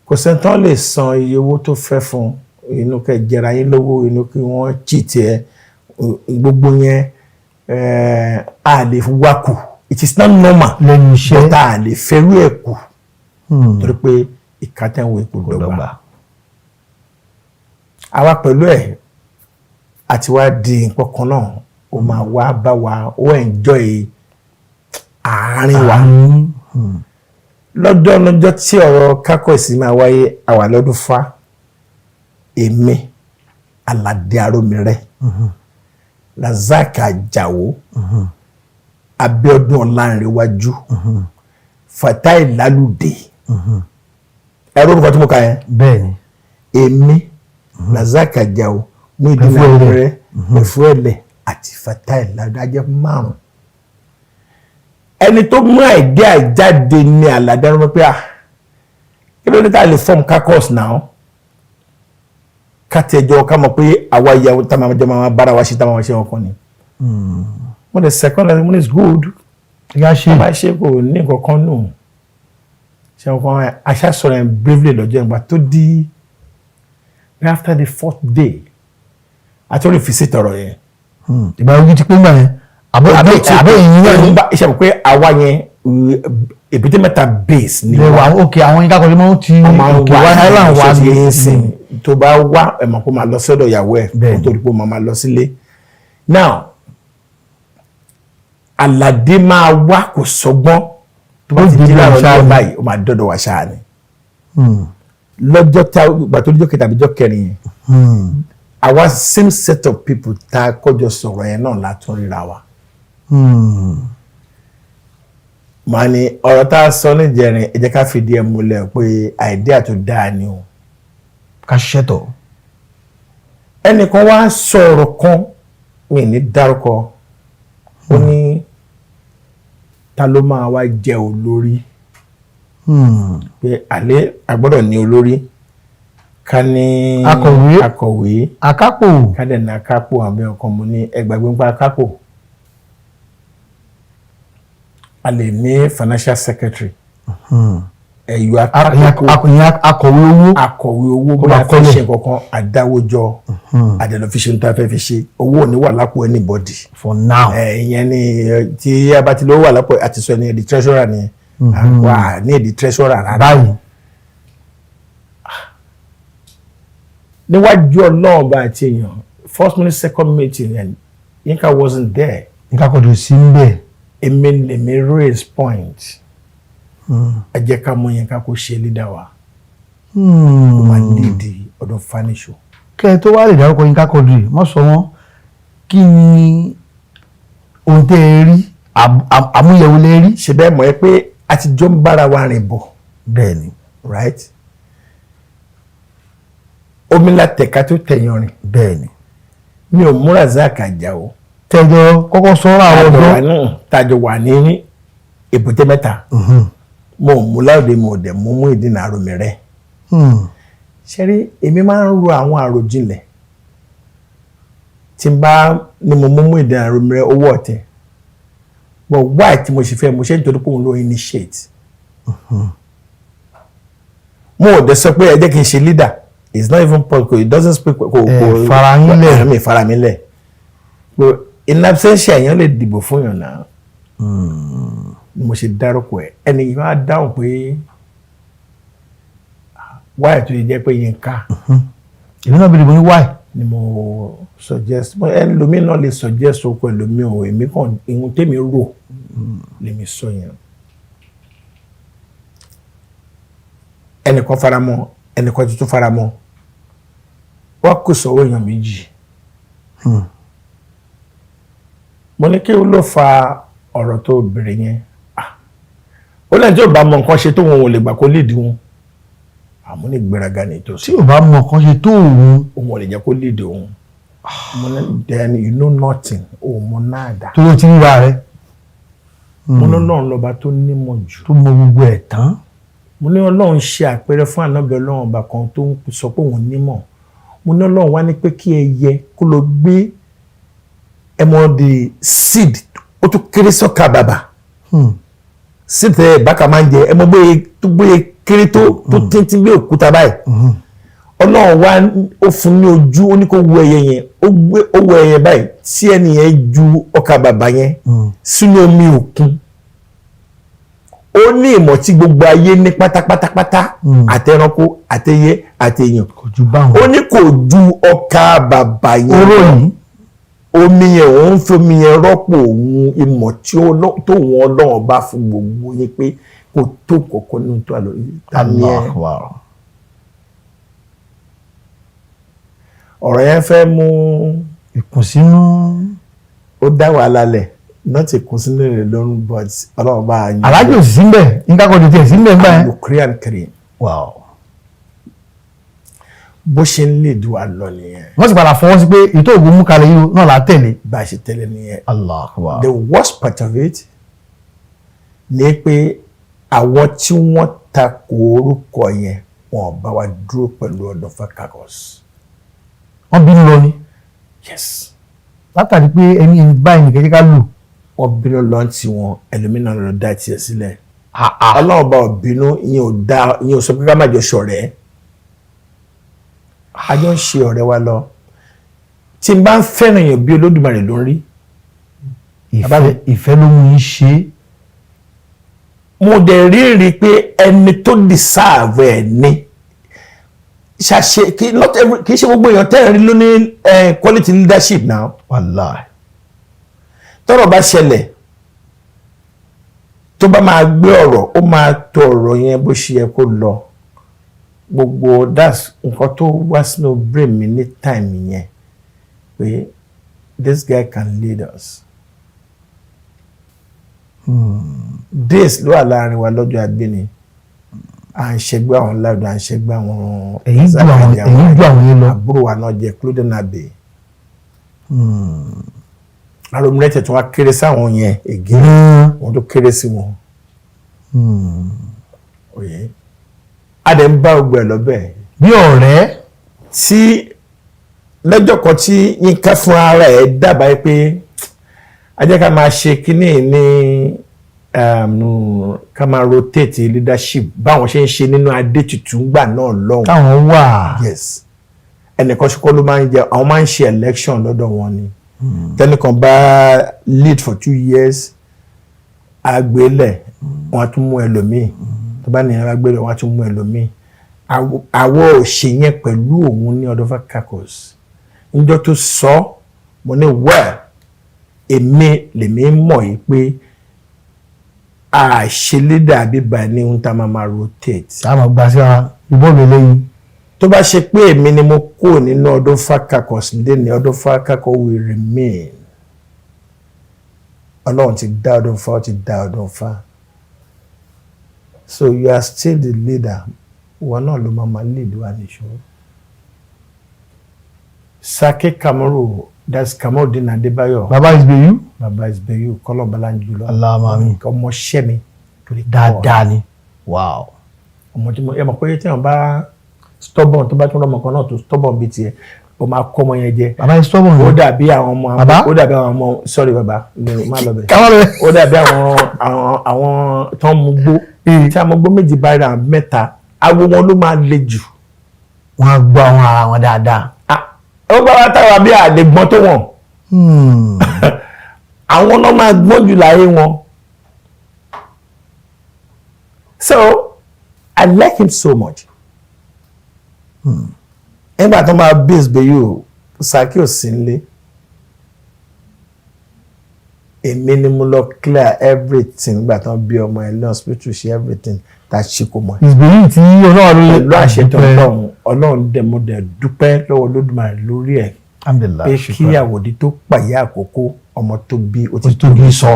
kò sẹ́ńtán lè san iye owó tó fẹ́ fún inú kẹ́ jẹra yín lówó inú kí wọ́n cheat ẹ gbogbo yẹn a lè wá kù. It is not normal lẹ́nu iṣẹ́. but a lè fẹ́rú ẹ̀ kù torí pé ìkátẹ́wò ipò dọ́gba. Àwa pẹ̀lú ẹ̀ àti wá di nǹkan kan náà ó máa wá bá wa ó enjoy àárín wa. Lọ́jọ́ tí ọ̀rọ̀ kákọ̀sí máa wáyé àwa lọ́dún fa èmi Àlàdé Àròmìrè Razak Àjàó Abíọ́dún Ọlánrewájú Fatai Lálùdé ẹ̀rọ orúkọ tí mo kà yẹn. Bẹ́ẹ̀ni. Èmi Razak Àjàó Muyideen Àròmìrè Ẹ̀fúẹ̀lẹ̀ àti Fatai Lálùdé ajẹ́ 5. Ẹni tó mú àìdí àjáde ní Àlàdé Àròmìrè pé kí ló dé tá a lè form caucus now ká tẹjọ ká mọ̀ pé àwa ìyàwó tá máa jẹ máa bára wa ṣe tá máa ṣe ọkàn ni. Mo the second one is good. Ìyá ṣe. Bá ṣe kò ní nǹkan kan nù. Ṣé ọkàn aṣá sọ̀rọ̀ ẹ̀ bravely lọ́jọ́ ìgbà tó di after the 4th day àtúrò fi sí tọrọ yẹn. Ìgbà ojú ti pé gbà yẹn. Àbẹ́ ìyìn náà ní. Iṣẹ́ mọ̀ pé àwa yẹn Èbúté Mẹ́ta base ni wà. Òkè àwọn yín kákọ̀ọ́ mọ́ ti òkè wá island wá ní ìsìn tó bá wá ẹ̀mọ̀ kó máa lọ sọ́dọ̀ ìyàwó ẹ̀ kó tó rí pé ó máa lọ sílé. Now Àlàdé máa wá kò sọgbọ́n tó bá ti di láàárọ̀ ọjọ́ báyìí ó máa dọ́dọ̀ wá ṣáà ni. Lọ́jọ́ tá ìgbà tó lójọ́ kẹta àbíjọ́ kẹrin yẹn àwa same set of people tá a kọjọ sọ̀rọ̀ yẹn náà látún ríra wa. Màá ní ọ̀rọ̀ tá a sọ níjẹrin ẹ jẹ́ ká fìdí ẹ̀ múlẹ̀ pé àìdíà tó dáa ni o. Ká ṣẹ́tọ̀. Ẹnìkan wá sọ̀rọ̀ kan mi ní dárúkọ ó ní ta ló máa wá jẹ olórí pé àlẹ́ àgbọ́dọ̀ ní olórí ká ní akọ̀wé akápò ká dẹ̀ ní akápò àbí ọkàn mo ní ẹgbàgbé nípa akápò a lè ní financial secretary ẹ̀yọ akọ̀wé owó bó bá fẹ́ ṣe kankan àdáwójọ àdẹ̀lọ́fíṣẹ́ ní ta fẹ́ fi ṣe owó ò ní wà lápò anybody for now. Ìyẹn ni tí a bá ti lówó wà lápò àti sọ ní ẹ̀dì treasurer ni wà ní ẹ̀dì treasurer rárá. Báyìí. Níwájú ọlọ́ọ̀bá àti èèyàn first minute second meeting and Yinka wasn't there. Yinka kò tó sí ń bẹ̀. Èmi raise point. Ẹ jẹ́ ká mú Yinka kó ṣe leader wa. Ó máa nídìí ọdún fanisho. Kẹ́ ẹ tó wá lè dárúkọ Yinka Quadri mọ́ sọ wọ́n kí ni ohun tẹ́ ẹ rí àmúyẹ̀wò lẹ rí. Ṣé bẹ́ẹ̀ mọ̀ ẹ́ pé àtijọ́ ń bára wa rìn bọ̀. Bẹ́ẹ̀ni. Right? Omi la tẹ̀ka tó tẹ̀yàn rìn. Bẹ́ẹ̀ni. Mi ò mú Razak Àjàó. Tẹ̀jọ kọ́kọ́ sọ́rọ̀ àwọn ọ̀dọ́. Tàjọ wà ní Èbúté Mẹ́ta. Mo ò mú Láòdé mo ò dẹ̀ mú Muyideen Àròmìrè. Ṣé rí èmi máa ń ro àwọn àròjinlẹ̀ tí n bá ní mo mú Muyideen Àròmìrè owó ọ̀tẹ̀ but why tí mo ṣe fẹ́ mo ṣe nítorí pé òun ló initiate. Mo ò dẹ̀ sọ pé ẹ jẹ́ kí n ṣe leader. It's not even possible. It doesn't speak. Faramílẹ̀. But in absentia èèyàn lè dìbò fún yàn náà. Mo ṣe dárúkọ ẹ̀. Ẹni yìí wá dáhùn pé why tó yẹ jẹ́ pé Yinka. Èmi náà bí dìbò ní why. Ni mo suggest. Ẹlòmíì náà lè suggest okò ẹlòmíì o. Èmi kàn ìhun tèmi rò lèmi sọ yẹn. Ẹnìkan faramọ́ ẹnìkan tuntun faramọ́ wọ́n kò sọ́wọ́ èèyàn méjì. Mo ní kí ló fa ọ̀rọ̀ tó bèrè yẹn. Ó lẹ́yìn tí ò bá mọ nǹkan ṣe tó wọn ò lè gbà kó lead wọn. Àmọ́ ní gbéraga ní ìtòsí. tí ò bá mọ nǹkan ṣe tó Òun ò lè jẹ́ kó lead òun. Mo ní then you know nothing. O mo nada. tó ti ríra rẹ. Mo ní Ọlọ́run lọ́ba tó nímọ̀ jù. tó mọ gbogbo ẹ̀ tán. Mo ní Ọlọ́run ṣe àpẹẹrẹ fún ànábì Ọlọ́run ọba kan tó ń sọ pé òun nímọ̀. Mo ní Ọlọ́run wá ní pé kí ẹyẹ kó lọ gbé the seed ó tún kéré sọ́kà bàbà. Seed tẹ bákà máa ń jẹ tó gbé kéré tó tíntín bí òkúta báyìí. Ọlọ́run wá ó fún ní ojú ó ní kó wo ẹyẹ yẹn ó wo ẹyẹ báyìí tí ẹni yẹn ju ọkà bàbà yẹn sínú omi òkun. Ó ní ìmọ̀ tí gbogbo ayé ní pátápátápátá àtẹranko àtẹyẹ àtẹyàn. Ó ní kò ju ọkà bàbà yẹn. Omi yẹn òun fi omi yẹn rọ́pò òun ìmọ̀ tí tó wọn Ọlọ́run bá fún gbogbo yín pé kò tó kọ̀ọ̀kan nínú tó àlọ́ yìí. Ọ̀rọ̀ yẹn fẹ́ mú ìkùnsínú. Ó dá wàhálà lẹ̀ not ìkùnsínú rẹ̀ lọ́rùn but Ọlọ́run bá a yàn. Alájò sí ń bẹ̀ nǹkan kan tètè sí ń bẹ̀ ń bá yẹn. Korean kiri. Bó ṣe ń lè dùn àlọ́ nìyẹn. Wọ́n sì padà fọwọ́ sí pé ètò ògùn mú kalẹ̀ yìí náà là á tẹ̀lé. Bá a ṣe tẹ̀lé nìyẹn. Allah. The worst part of it ni pé àwọn tí wọ́n takò orúkọ yẹn wọn bá wa dúró pẹ̀lú Ọ̀dọ̀fà Caucus. Wọ́n bínú lọ ni. Yes. Látàrí pé ẹni báyìí nìkan jẹ́ ká lò. Wọ́n bínú lọ tí wọn ẹlòmínà lọ dá tiẹ̀ sílẹ̀. Ọlọ́run bá bínú ìyẹn ò sọ pé ká má jọ ṣọ̀rẹ́. A jọ ń ṣe ọ̀rẹ́ wa lọ. Tí n bá ń fẹ́ràn èèyàn bí Olódùmarè ló ń rí. Ìfẹ́ ló mú yín ṣe. Mo dẹ̀ rí pé ẹni tó deserve ẹ̀ ni. Ṣàṣe kì í ṣe gbogbo èèyàn tẹ́rẹ̀ rí ló ní quality leadership now. Wallahi. Tọ́rọ̀ bá ṣẹlẹ̀ tó bá máa gbé ọ̀rọ̀ ó máa tọ ọ̀rọ̀ yẹn bó ṣe yẹ kó lọ. Gbogbo that's nǹkan tó wá sínú brain mi ní time yẹn pé this guy can lead us. Days ló wà láàrin wa lọ́jọ́ agbéni. À ń ṣẹgbẹ́ àwọn láàdùn à ń ṣẹgbẹ́ àwọn. Èyí ju àwọn yẹn lọ. Àbúrò wa náà jẹ́ Cloden Abbey. Aromilẹ́tẹ̀ tí wọ́n kéré sáwọn yẹn ègé wọ́n tó kéré sí wọn. Oye adẹ̀ ń bá ọgbẹ̀ lọ́bẹ̀. Bí ọ̀rẹ́. Tí lọ́jọ́ kan tí Yínká fún ara ẹ̀ dábàá pé a jẹ́ ká máa ṣe kínní ní ká máa rotate leadership báwọn ṣe ń ṣe nínú Adétutù gbà náà lọ́hùn. Táwọn wà. Yes. Ẹnìkan ṣe kọ́ ló máa ń jẹ àwọn máa ń ṣe election lọ́dọ̀ wọn ni. Tẹ́nìkan bá lead for 2 years àgbélẹ̀ wọn á tún mú ẹlòmíì. Tó bá nìyẹn àgbélẹ̀ wọn á tún mú ẹlòmíì. Àwọ̀ òṣè yẹn pẹ̀lú òun ní Ọ̀dọ̀fà Caucus. Níjọ́ tó sọ mo ní èmi lèmi mọ̀ yìí pé àṣelédà bíbá ní ohun tá a máa rotate. A máa gba sí ara ìbọ́ọ̀lù eléyìí. Tó bá ṣe pé èmi ni mo kó nínú Ọ̀dọ̀fà Caucus lẹ́ni Ọ̀dọ̀fà Caucus will remain. Ọlọ́run ti dá Ọ̀dọ̀fà ó ti dá Ọ̀dọ̀fà. So you are still the leader. Wọ́n náà ló máa lead wa níṣó. Sake Kamaru, that's Kamaldeen Adébáyọ̀. Baba Isbeyu. Baba Isbeyu kọ́lọ̀ balanjú lọ. Aláàmàmí. Ọmọ ṣẹ́ mi. Dáadáa ni. Wow. Ọmọ tí mo ẹ mọ̀ pé tí wọ́n bá stubborn tó bá tún lọ́mọ kan náà tó stubborn bíi tiẹ̀ ó máa kọ́ ọmọ yẹn jẹ. Baba stubborn. Ó dàbí àwọn ọmọ. Baba. Ó dàbí àwọn ọmọ sorry baba má lọ bẹ̀. Káwọn lọ bẹ̀. Ó dàbí àwọn tó ń mu gbó. Tí àwọn gbó méjì bá ra mẹ́ta awo wọn ló máa le jù. Wọ́n á gbọ́ àwọn ara wọn dáadáa. Ó bá wá táwa bí àlegbọ́n tó wọ̀n. Àwọn náà máa gbọ́n jù láyé wọn. So I like him so much. Nígbà tó máa bí Isbeyu Sake ò sí nílé. èmi ni mo lọ clear everything nígbà tí wọ́n bí ọmọ ẹ̀ lọ hospital ṣe everything tá a ṣe kò mọ̀. ìgbéyìí tí ọlọ́run ló pẹ̀lú àṣetọ̀ ọlọ́run dẹ̀ mo dẹ̀ dúpẹ́ lọ́wọ́ Olódùmarè lórí ẹ̀ pé kí àwòdì tó pàyà àkókò ọmọ tó bí ó ti tóbi sọ.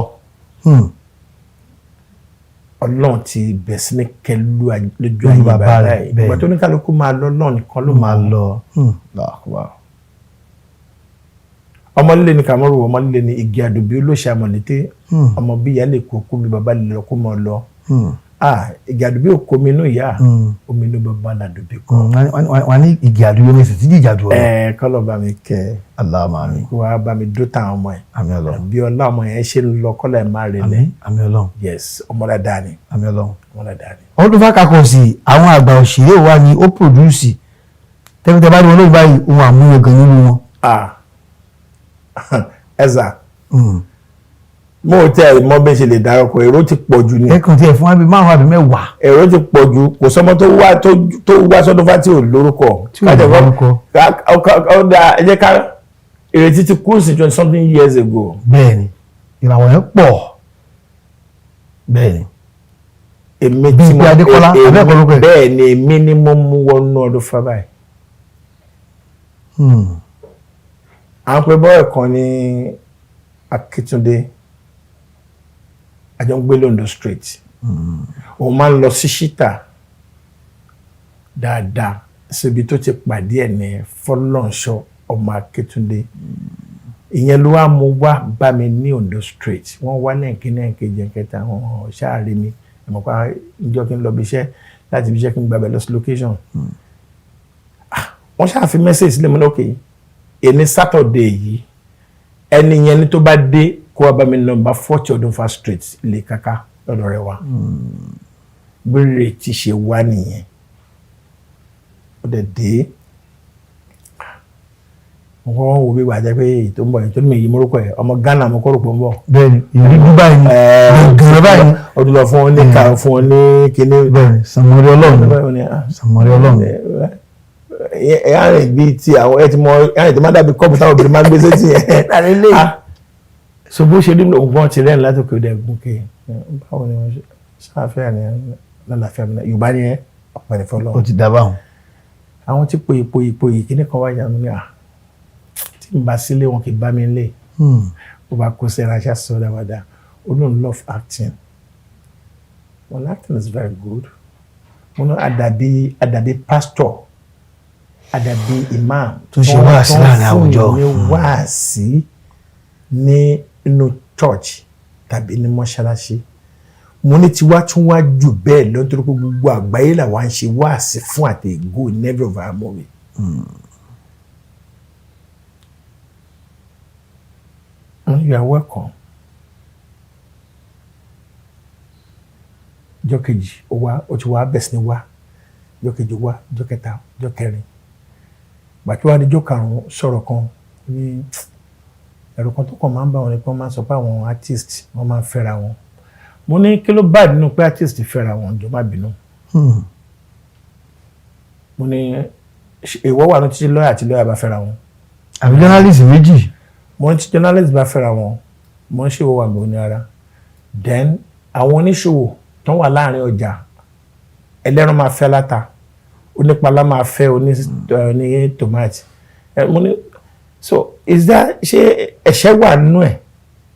Ọlọ́run ti bẹ̀ sí ní kẹlu lójú ayé bàbá rẹ̀ ìgbà tó ní kálukú máa lọ náà nìkan ló máa lọ. ọmọ líle ní Kàmọ́rù ọmọ líle ní igi àdùbí olóṣè àmọ̀lété ọmọ bí ìyá lè kó bí bàbá lè lọ kó mọ̀ lọ. igi àdùbí ò kó mi inú ìyá omi inú bàbá làdùbí kọ́. wọ́n ní igi àdùbí ní ìsìtí ìjà dùn ọ́. kọ́lọ̀ bá mi kẹ́ Allahumma àmín. kó wàá bá mi dó táwọn ọmọ ẹ̀. àmín Ọlọ́run. bí ọlá ọmọ yẹn ṣe ń lọ kọ́lọ̀ ẹ̀ má rẹ̀ lẹ̀. àmín Ọlọ́run. yes ọmọ dáadáa ni. àmín Ọlọ́run. ọmọ dáadáa ni. Ọdún Fákàkọ̀sì àwọn àgbà òṣèré wa ni ó pòdúùsì tẹ́fẹ́tẹ́ bá ní wọn lóyún báyìí ohun àmúyangàn nínú wọn. ẹ̀sà mo tẹ mọ bí n ṣe lè dárúkọ èrò ti pọ̀ jù ni. ẹkùn tí ẹ fún wa bíi 5 àbí 10. èrò ti pọ̀ jù kò sọmọ tó wá sọ́dún fá tí ò lórúkọ. tí ò lórúkọ. ọ̀dà ẹ jẹ́ ká ìrètí ti kú sí 20-something years ago. bẹ́ẹ̀ni ìràwọ̀ yẹn pọ̀ bẹ́ẹ̀ni. èmi tí mo Adékọ́lá abẹ́ẹ̀kọ́ bẹ́ẹ̀ ni èmi ni mo mú wọnú ọdún fá báyìí. àwọn pé bọ́ọ̀ kan ní Akíntúndé àjọ ń gbé London Street òun máa ń lọ sí ṣítà dáadáa síbi tó ti pàdé ẹ̀ ní Fọlọ́nṣọ́ ọmọ Akíntúndé ìyẹn ló wá mú wá bá mi ní Ondo Street wọ́n wá lẹ́ǹkínní ẹ̀kejì ẹ̀kẹta wọn ṣáàrí mi ẹ̀mọ́ pa ìjọ kí n lọ bí iṣẹ́ láti bí iṣẹ́ kí n gbàgbẹ́ lọ sí location wọ́n ṣáà fi message sílẹ̀ mọ́ lókè ẹni Saturday yìí ẹni yẹn ní tó bá dé kó wá bá mi nọ́mbà 40 Ọdúnfà Street ilé kaka lọ́dọ̀ rẹ̀ wá gbére tí ṣe wá nìyẹn ó dẹ̀ dé wọ́n wo bí wàá jẹ́ pé èyí tó ń bọ̀ èyí tó ní èyí morúkọ ẹ̀ ọmọ Ghana mo kọ́ rò pé ń bọ̀. bẹ́ẹ̀ni ìrírí Dubai ni gẹ̀rẹ́ báyìí. ó ti lọ fún wọn ní ká fún wọn ní kíní. bẹ́ẹ̀ni Sàmọ́rí Ọlọ́run Sàmọ́rí Ọlọ́run. ẹ̀yà rẹ̀ bíi ti àwọn ẹ̀ tí mo ẹ̀yà rẹ̀ tí máa dàbí kọ́ọ̀pù táwọn obìnrin máa ń gbé sétí yẹn. so bó ṣe rí ògbọ́n ti rẹ́ni láti òkè òde ẹ̀gún ké báwo ni wọ́n ṣe ṣáfẹ́ ni lálàáfíà mi náà Yorùbá ni ẹ ọ̀pẹ̀lẹ̀ fọlọ́. ó ti dábàá wọn. àwọn tí poyì kíní kan wáyà mi ní tí n bá sílé wọn kì í bá mi lé ó bá kó sẹ́ra ṣá sọ dáadáa ó lóun love acting well acting is very good mo ní àdàbí pastor àdàbí imam tó ṣe wáàsí láàrin àwùjọ ní wáàsí ní inú church tàbí ní mọ́ṣáláṣí mo ní tiwa tún wá jù bẹ́ẹ̀ lọ nítorí pé gbogbo àgbáyé làwọn ṣe wáàsí fún àti ègò in every of our movie. You are welcome. Ọjọ́ kejì ó ti wá bẹ̀rẹ̀ sí ní wá ọjọ́ kejì wá ọjọ́ kẹta ọjọ́ kẹrin gbàtí wàá di ọjọ́ karùn-ún sọ̀rọ̀ kan ní ẹ̀rọ kan tó kàn máa ń bá wọn ni pé wọ́n máa ń sọ pé àwọn artist wọ́n máa ń fẹ́ra wọn mo ní kí ló bá nínú pé artist fẹ́ra wọn jọ má bínú mo ní ìwọ wà ní títí lọ́ọ̀yà àti lọ́ọ̀yà bá fẹ́ra wọn. àbí journalist méjì. mo ní tí journalist bá fẹ́ra wọn mo ń ṣèwọ́ wà gbòó ní ara then àwọn oníṣòwò tó wà láàrin ọjà ẹlẹ́ran máa fẹ́ láta onípalá máa fẹ́ oní tomati mo ní so is that ṣé ẹ̀ṣẹ̀ wà nínú ẹ̀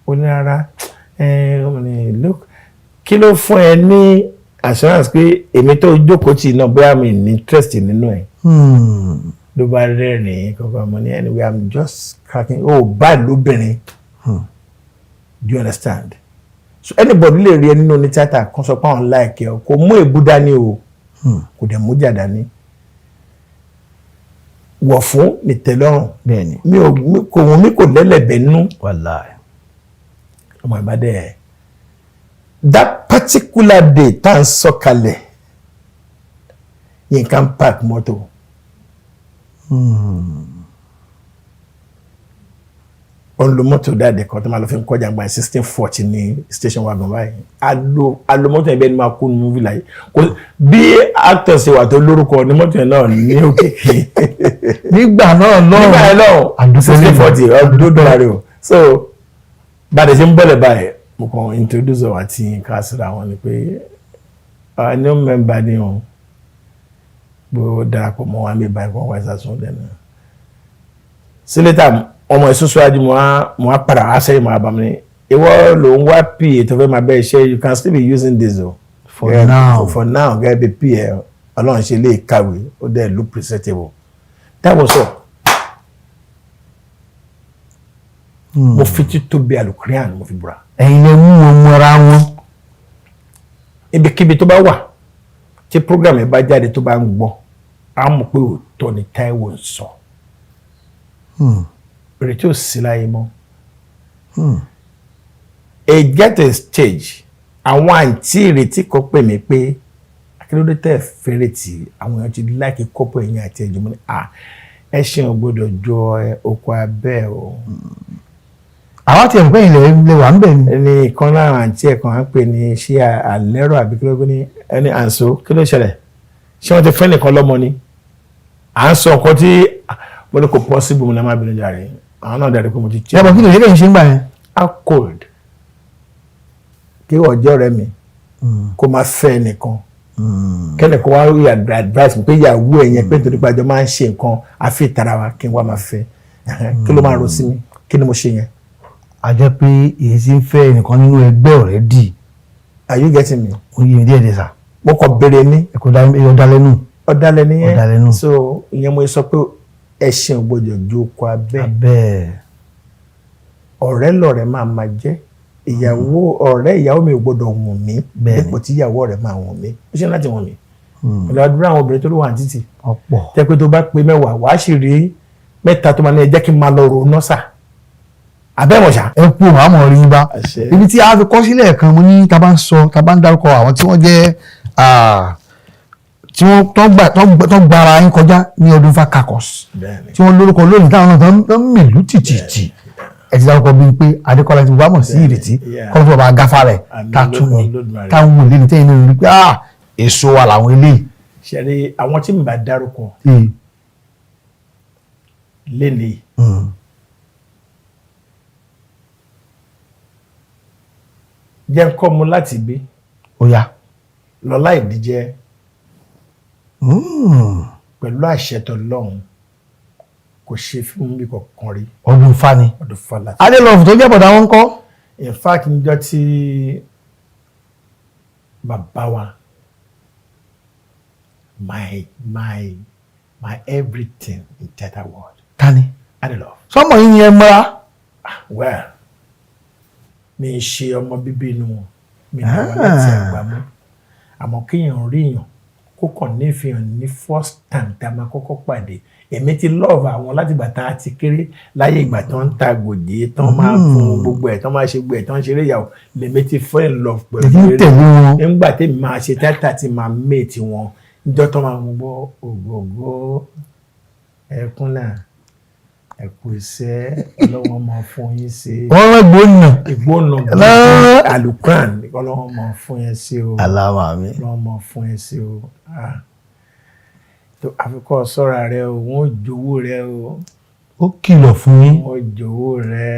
ó ní rárá look kí ló fún ẹ ní assurance pé èmi tó jókòó tì náà bóyá mi ní interest nínú ẹ̀ ló bá rẹ́rìn-ín kankan mo ní anyway I'm just cracking bad lóbìnrin do you understand so anybody lè rí ẹ nínú ní tíátà kan sọ pé àwọn láìkẹ́ ọ kò mú èbú dání o kò dẹ̀ mú jà dání wọ̀ fún nìtẹ́lọ́rùn bẹ́ẹ̀ni kò wọ́n mi kò lẹ́lẹ̀bẹ̀ nú wàláì ọmọ ìbàdàn ẹ̀ that particular day tá à ń sọ̀kalẹ̀ Yínká ń park mọ́tò ó ń lo mọ́tò dáadé kan tó máa lọ fi ń kọjá gba 1640 ní station wagon báyìí alo mọ́tò yẹn bẹ́ẹ̀ ni máa kú ní movie láyé bí actor ṣe wà tó lórúkọ ní mọ́tò yẹn náà ní òkèké nígbà náà 1640 ọdún dọ́là rẹ̀ o so bá a ṣe ń bọ́lẹ̀ báyìí mo kàn introduce ọ̀ àti nǹkan síra wọn ni pé new member ni o bó darapọ̀ mọ́ wa mi báyìí kọ́ wá ìsàsùn lẹ́nu sílẹ̀tà ọmọ ìsúnsú ajé mo á padà wá sẹ́yìn máa bá mi ní ìwọ ló ń wá pa tó fẹ́ máa bẹ́ẹ̀ ṣe you can still be using this o for now gẹ́gẹ́ bí pa ọlọ́run ṣe lè kàwé ó dẹ̀ look presentable that was all. Mo fi títóbi alukurian mo fi búra. ẹ̀yin lè mú wọn mọ́ra wọn. ibikíbi tó bá wà tí program yẹn bá jáde tó bá ń gbọ́ á mọ̀ pé òótọ́ ni Táíwò ń sọ. Ìrètí ò sí láyé mọ́. A get a stage àwọn àǹtí ìrètí kan pè mí pé akérèdé tẹ̀ fẹ́rẹ̀ tí àwọn èèyàn ti láìkí kọ́pọ̀ ẹ̀yìn àti ẹ̀jọ̀ mọ́ ni ẹ ṣeun gbọ́dọ̀ jọ oko abẹ́ o. àwọn tí ẹ̀gbẹ́ ilẹ̀ lè wà ń bẹ̀ ni. ẹni kan láwọn àǹtí ẹ̀ kan á pè ní ṣé àlẹ́rọ̀ àbí kí ló gbé ní ẹni àǹso kí ló ṣẹlẹ̀ ṣé wọ́n ti fẹ́ nìkan lọ́mọ ni à ń sọ nǹkan tí mo ní kò possible mo ní má bínú jàre àwọn náà dàrí pé mo ti jẹ́. yàtọ̀ kí ló ṣe kẹ́yìn ṣe ń gbà yẹn. how cold kí ọjọ́ rẹ mi kó máa fẹ́ nìkan kẹ́nìkan wá rí advice pé ìyàwó ẹ̀ yẹn pé nítorí pé àjọ máa ń ṣe nǹkan àfi ìtara wa kí n wá máa fẹ́ kí ló máa rò sí mi kí ni mo ṣe yẹn. a jẹ́ pé èyí tí ń fẹ́ nìkan nínú ẹgbẹ́ already. are you getting me. ó yé mi díẹ̀ díẹ̀ sà. mo kàn béèrè ní. ẹ̀kọ́ ọ̀dàlẹ́nu. ọ̀dàlẹ́nu yẹn ọ̀dàlẹ́nu. so ìyẹn mo sọ pé ẹṣin ò gbọdọ̀ ju oko abẹ́. abẹ́. ọ̀rẹ́ lọ̀rẹ́ máa jẹ́ ìyàwó ọ̀rẹ́ ìyàwó mi ò gbọdọ̀ wùn mí dípò tí ìyàwó rẹ̀ máa wùn mí ó ṣe láti wùn mí. ọ̀dọ̀ àdúrà àwọn obìnrin tó ló wà ní títì. ọ̀pọ̀. jẹ́ pé tó bá pé mẹ́wàá wàá sì rí mẹ́ta tó máa ní ẹ jẹ́ kí n máa lọ ro nọ́sà abẹ́mọ̀ṣá. ẹ kú àmọ́ rí bá ibi tí a fi kọ́ sílẹ̀ kan mo ní tá bá ń dárúkọ àwọn tí wọ́n jẹ́ tí wọ́n tó gbára yín kọjá ní ọdún fakakos tí wọ́n lórúkọ lónìí táwọn náà tó ń mìlú tìtìtì ẹ ti dárúkọ bíi pé Adékọ́lá ti wá mọ̀ sí ìrètí kọ́ńtò bàbá gáfà rẹ̀ tààtún ni táwọn wò lé ní tẹ́yìn náà rí pé èso wa làwọn eléyìí. ṣẹ̀rí àwọn tí mi bá dárúkọ lénìí jẹ́ ń kọ́ mu láti gbé. ó yá. lọ́lá ìdíjẹ́ pẹ̀lú àṣẹ t'Ọlọ́run kò ṣe fún mi kankan rí. ọdún fani. ọdún fani. adélọ́ọ̀fù tó jẹ́ bọ̀dá wọn kọ́. in fact níjọ́ tí bàbá wa my everything in theatre world. tani. adélọ́ọ̀fù. sọmọ yìí ni ẹ mọ́ra. well mi ṣe ọmọ bíbí inú wọn mi ní wọn láti àgbà mú àmọ́ kéèyàn rí èèyàn kó kàn nífẹ̀ẹ́ ní first time tá a máa kọ́kọ́ pàdé èmi ti love àwọn láti ìgbà tá a ti kéré láyé ìgbà tó ń ta gòdì tó máa fún gbogbo ẹ̀ tó máa ṣe gbogbo ẹ̀ tó ń ṣeré ìyàwó lèmi ti fall in love pẹ̀lú eré nígbà tí mi máa ṣe tíátà tí máa mate wọn níjọ́ tó máa gbọ́ ògógó ẹkún náà ẹkú iṣẹ́ ọlọ́wọ́ máa fún yín ṣe. wọ́n rẹ̀ ìgbóná alukuran ọlọ́wọ́ máa fún yín ṣe o. aláwa mi. ọlọ́wọ́ máa fún yín ṣe o. tó àfikọ́ sọ́ra rẹ o wọ́n jowó rẹ o. ó kìlọ̀ fún yín. wọ́n jowó rẹ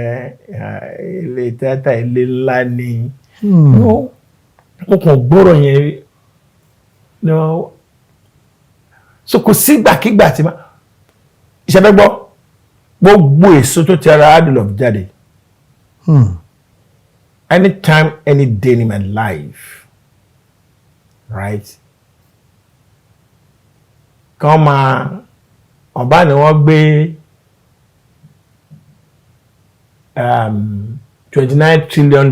ilé tíátà ilé ńlá ni. mo kàn gbọ́rọ̀ yẹn so kò sígbàkigbà tí ma ìṣẹ́fẹ́ gbọ́ gbogbo èso tó ti ara Adélọ́ọ̀fù jáde anytime any day in my life right kàn máa ọba ni wọ́n gbé $29 trillion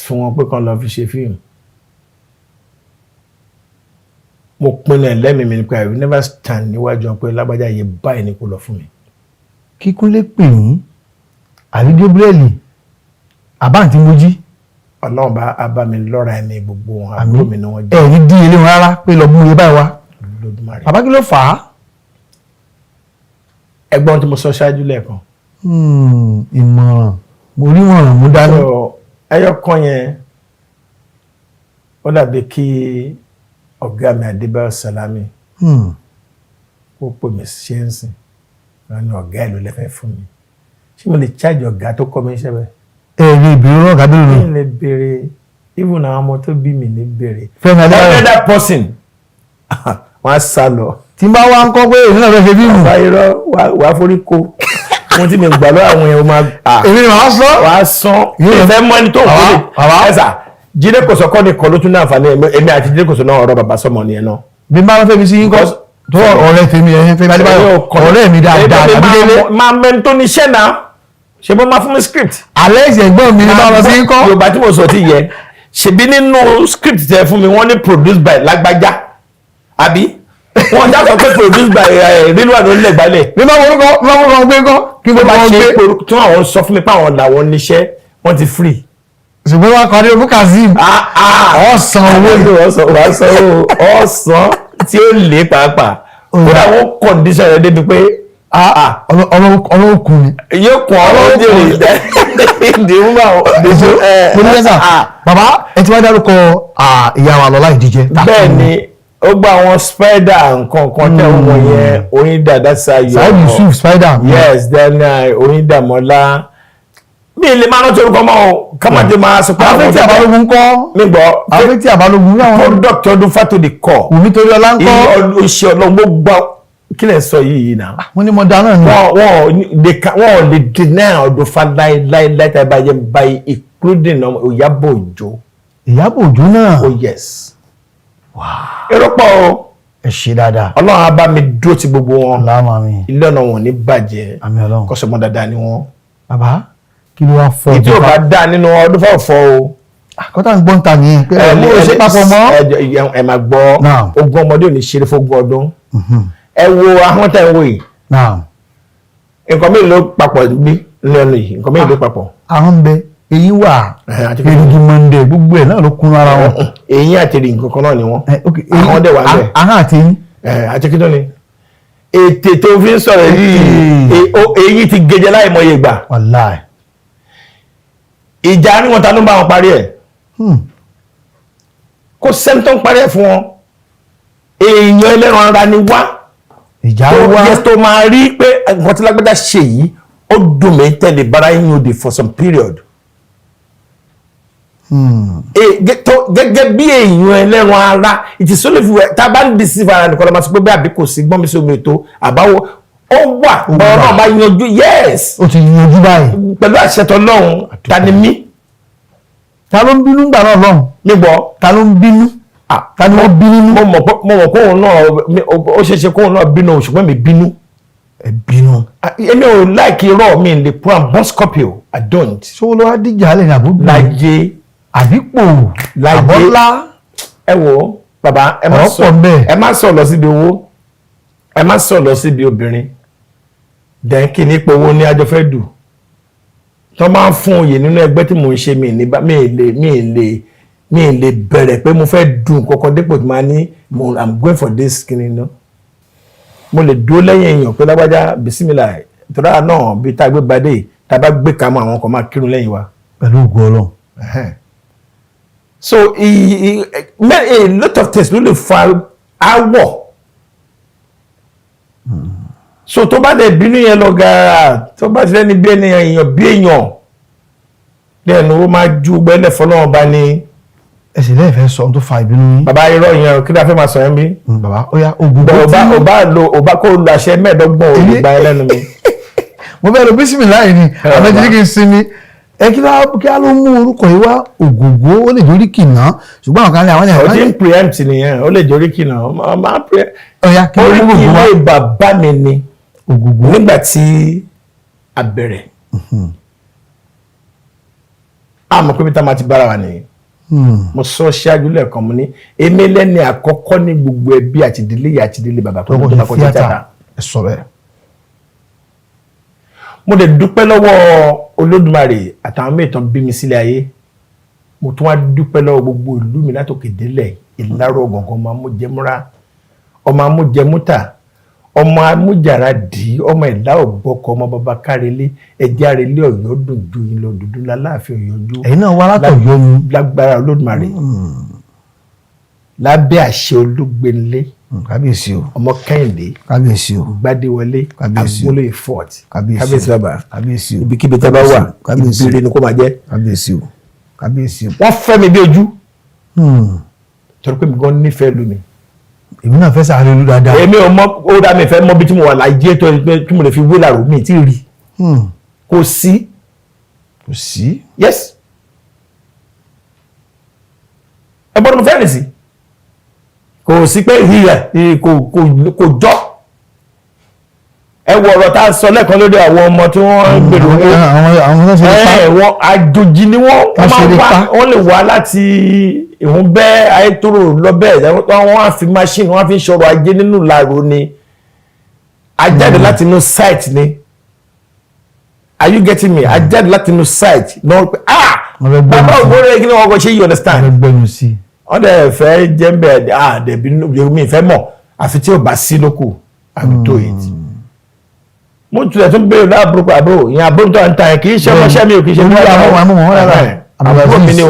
fún wọn pé kàn lọ fi ṣe fíìmù mo pinnu ẹ̀ lẹ́mìí mi nípa I will never stand níwájú wọn pé lágbájá yìí báyìí ni kò lọ fún mi. Kíkúnlé pè yín àbí Gabriel àbáǹtí mojí. Ọlọ́run bá mi lọ́ra ẹ̀mí gbogbo wọn àbúrò mi ni wọ́n jẹ́. ẹ̀ ní dín ilé wọn rárá pé lọ mú iye báyìí wá. bàbá kí ló fà á. ẹgbọ́n tí mo sọ ṣáájú lẹ́ẹ̀kan. ìmọ̀ràn mo rí mọ̀ràn mú dání. ẹyọ kan yẹn ó dàbí kí ọ̀gá mi Adébáyọ̀ Sálámì ó pè mí ṣe ń sìn wọn ní ọ̀gá ìlú lẹ́fẹ̀ẹ́ fún mi ṣé mo lè charge ọ̀gá tó kọ́ mi iṣẹ́ bẹ́ẹ̀. lè béèrè lọ́wọ́ Kábírù ni. lè béèrè even àwọn ọmọ tó bí mi ní béèrè. Fẹ́mi Adébáyọ̀ another person wọ́n á sá lọ. tí n bá wá ń kọ́ pé èmi náà fẹ́ ṣe fíìmù. báyìí wàá forí kó ohun tí mi gbà lọ́wọ́ àwọn èèyàn máa. èmi ni wàá sọ. wàá sán ìfẹ́ mọ́ ẹni tó ń kúrò. ẹ̀sà Jídé Kòsó kọ́ nìkan ló tún ní àǹfààní èmi àti Jídé Kòsó náà ọ̀rọ̀ bàbá sọmọ nìyẹn náà. bí n bá wọn Fẹ́mi sí yín kọ́ tó ọ̀rẹ́ tèmi ẹ̀yìn Fẹ́mi Adébáyọ̀ ọ̀rẹ́ mi dáadáa Abídélé. máa mẹ́ni tó ní iṣẹ́ náà ṣe bó máa fún mi script. alẹ́ ìṣẹ̀gbọ́n mi ni bá wọn sí yín kọ́. Yorùbá tí mo sọ ti yẹ ṣebí nínú script tẹ fún mi wọ́n ní produced by lágbájá àbí wọ́n já sọ pé produced by nínú àná nílẹ̀ gbálẹ̀. bí bá wọn gbé kọ́ kí n bá wọn gbé. tí wọ́n sọ fún mi pé àwọn làwọn níṣẹ́ wọ́n ti free. ṣùgbọ́n wọn kọ́ ní orúkọ Kazeem ọ̀sán owó ọ̀sán tí ó lé pàápàá kódà wọ́n condition rẹ̀ débi pé ọlọ́kùn ni. yóò kún ọlọ́run jèrè ìdìmúbà pòlísà bàbá ẹ ti wá dárúkọ ìyá wa Lọlá Ìdíje. bẹ́ẹ̀ ni ó gba àwọn spider nǹkan kan tẹ́ wọ́n yẹn Oyinda Sayọ̀ Saheed Yusuf spider. yes then Oyinda Mọ́lá mi lè máa rántí orúkọ mọ́ o kámájọ máa sọ pé àwọn afẹ́tí àbálógun kọ́. mi gbọ́ afẹ́tí àbálógun náà. product ọdún Fátòdì kọ́ Wùmí Toríọlá ń kọ́. iṣẹ́ ọlọ́gbó gbọ́ kí lè sọ yìí náà. wọ́n ní mo dáná ni. wọ́n lè deny ọdún fa láíláí tá a bá yẹ báyìí including Ìyábọ̀ Òjó. Ìyábọ̀ Òjó náà. oh yes. èrò pọ̀ o. ẹ ṣe dáadáa. Ọlọ́run á bá mi dúró ti gbogbo wọn. láàmú mi. ilé ọ̀nà wọn ò ní bàjẹ́. àmín Ọlọ́run. kọ́sọ̀mọ́ dáadáa ni wọ́n. bàbá kí ló wá fọ ìdí ò bá dáa nínú ọdún fọ́ọ̀fọ́ o. àkọ́tà ń gbọ́n ta nìyẹn pé ẹ mú ṣe papọ̀ mọ́. ẹ máa gbọ́ ogún ọmọdé ò ní ṣeré fógún ọdún. ẹ wo ahọ́n tẹ̀ ń wò yìí. nǹkan mélòó ló papọ̀ bí lẹ́nu yìí nǹkan mélòó ló papọ̀. ahọ́n ń bẹ eyín wà erigi mọ́ndé gbogbo ẹ̀ náà ló kún ara wọn. eyín àti èrè nǹkan kan náà ni wọ́n. ahọ́n dẹ̀ wà bẹ́ẹ̀. ahọ́n àti eyín. àti kí ló ni. ètè tó fi ń sọ̀rọ̀ yìí eyín ti gẹjẹ láì mọye gbà. wàláì. ìjà ni wọn ta ló ń bá wọn parí ẹ̀. kó sẹ́ńtọ́ ń parí ẹ̀ fún wọn. èèyàn ẹlẹ́ran ara ni wá. ìjà wá yẹ tó máa rí pé nǹkan tí lágbádá ṣe yìí ó dùn mí tẹ̀lé bára yín òde for some period. gẹ́gẹ́ bí èèyàn ẹlẹ́ran ara ìtìsọ́lẹ̀fù tá a bá ń dì sí ara nìkan lọ́ọ́ máa sọ pé bí àbí kò sí gbọ́n mi sí omi ètò àbáwọ̀ ó wà bọ́ọ̀ náà bá yanjú yes. ó ti yanjú báyìí. pẹ̀lú àṣẹ t'Ọlọ́run ta ni mí. ta ló ń bínú gbà náà lọ́hùn. nígbọ́ ta ló ń bínú. ta ni wọ́n bínú. mo mọ̀ kóhun náà ó ṣeéṣe kóhun náà bínú ṣùgbọ́n mi bínú. ẹ bínú. èmi ò láìkí irọ́ mi lè put am born Scorpio I don't. ṣé ló wá díjà lẹ́yìn àbúgbò. láyé àbípò àbọ́lá. ẹ wo bàbá ẹ má sọ lọ síbi owó ẹ má sọ lọ síbi obìnrin dẹ́n kí ní ipò owó ní àjọ fẹ́ dù tó máa ń fún oyè nínú ẹgbẹ́ tí mò ń ṣe mi lè bẹ̀rẹ̀ pé mo fẹ́ dùn kọ́kọ́ dépò tí máa ní I'm going for this kìíní náà mo lè dúró lẹ́yìn èèyàn pé lágbájá bisimilà ìtura náà bí tá a gbé badé tá a bá gbé kàmú àwọn kan máa kírun lẹ́yìn wa. pẹ̀lú ògùn Ọlọ́run. So a lot of things ló lè fa awọ. So tó bá dẹ̀ bínú yẹn lọ gàrà tó bá ti lẹ́ni bí èèyàn bí èèyàn lẹ́nu ó máa ju gbẹ́lẹ̀ fọlọ́wọ́n bá ní. ẹsẹ̀ lẹ́yìn fẹ́ sọ ohun tó fa ìbínú yín. bàbá irọ́ yẹn kí ló fẹ́ máa sọ yẹn bí. bàbá ó yá ogun bó tí ọba kó lo àṣẹ mẹ́ẹ̀ẹ́dọ́gbọ̀n olùgbà ẹlẹ́nu mi. mo bẹ́ẹ̀ lo bísí mi láì ní àbẹ́jì kì í sinmi kí á ló mú orúkọ yìí wá ògògó ó lè jórí kìnà ṣùgbọ́n àwọn kan lè àwọn ẹ̀rọ. ọdún preempt nìyẹn ó lè jórí kìnà máa preempt. ọ̀ya kí ló mú ògògó wá. orí ilé bàbá mi ni ògògó nígbà tí a bẹ̀rẹ̀ a mọ̀ pé bí tá a máa ti bára wa nìyí mo sọ ṣáájú lẹ́ẹ̀kan mo ní èmi lẹ́ni àkọ́kọ́ ní gbogbo ẹbí àti ìdílé yìí àti ìdílé bàbá tó bá kọjá tíátà. ẹ sọ bẹ́ẹ̀. mo lè dúpẹ́ lọ́wọ́ Olódùmarè àtàwọn mẹ́tàn bí mi sílẹ̀ ayé mo tún wá dúpẹ́ lọ́wọ́ gbogbo ìlú mi látòkè délẹ̀ Ìláró Ọ̀gàngán ọmọ amújẹmúra ọmọ amújẹmúta ọmọ amújàrá dì í ọmọ ìlà ògbọkọ ọmọ bàbá kárẹlé ẹjẹ àrẹlé Ọ̀yọ́ dùn ju yín lọ dúdú láláàfin Ọ̀yọ́ jó ẹ̀yin náà wá látọ̀yọ́ ni lágbára Olódùmarè lábẹ́ àṣẹ Olúgbénlé kábíyèsí o ọmọ Kẹ́hìndé kábíyèsí o Gbádéwọlé kábíyèsí Agbólóyè Fort kábíyèsí bàbá kábíyèsí o ibikíbi tí a bá wà ìbíire ni kó máa jẹ́ kábíyèsí o kábíyèsí o. wọ́n fẹ́ mi bí ojú torí pé mi gan nífẹ̀ẹ́ lu mi. èmi náà fẹ́ sàárẹ̀ olú dáadáa. èmi ò mọ ó dá mi fẹ́ mọ bí tí mo wà láyé tó tí mo lè fi wé làrú mi tí rí kò sí. kò sí. yes ẹ gbọ́dọ̀ mo fẹ́ rìn sí kò sí pé ìrẹ̀ kò jọ ẹ wo ọ̀rọ̀ tá a sọ lẹ́ẹ̀kan lórí àwọn ọmọ tí wọ́n ń gbèrò àwọn tó ṣe pa wọn àjòjì ni wọ́n lè wá láti ìhun bẹ́ẹ̀ ayétòrò lọ́bẹ̀ wọ́n á fi machine wọ́n á fi ṣọ̀rọ̀ ajé nínú làrò ni ajáde láti inú site ni are you getting me ajáde láti inú site náà pé bàbá ògbóró kí ni wọ́n kọ́ ṣe you understand wọ́n dẹ̀ fẹ́ jẹ́ bẹ́ẹ̀ dẹ̀bi mi fẹ́ mọ̀ àfi tí ò bá sí lóko àbí tó yìí mo tulẹ̀ tún bẹ̀rẹ̀ láàbùrù àbúrò ìyẹn àbúrò tó ń ta ẹ̀ kì í ṣe ọmọọṣẹ́ mi ò kì í ṣe mú àbúrò mi ní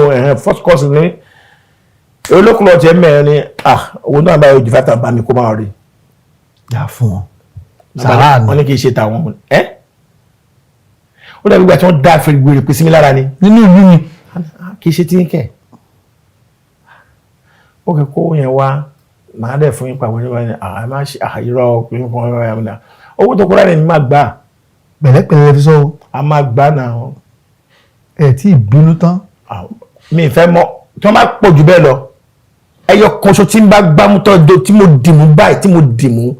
first course ní olókùnrin ọ̀tí ẹ̀mẹ́ ni owó náà bá ojú fata bá mi kó máa rí. yà fún wọn sàrà ni wọ́n ní kì í ṣe tàwọn ẹ́ ó dàbí ìgbà tí wọ́n dá fèrè gbèrè pèsè mi lára ni. nínú ìlú mi kì í ṣe tí ń kẹ̀ ó kẹ́ kó yẹn wá màá dẹ̀ fún yín pàwọn ẹni wọ́n ní ẹ má ṣe àìrọ̀ pé wọ́n rẹ̀ yà mí náà owó tó kúrò ní máa gbà. pẹ̀lẹ́pẹ̀lẹ́ fi sọ. a máa gbà náà. ẹ tí ì bínú tán. mi fẹ́ mọ̀ tí wọ́n bá pọ̀ jù bẹ́ẹ̀ lọ ẹyọ kan ṣo tí ń bá gbámú tọ́jú tí mo dìmú báyìí tí mo dìmú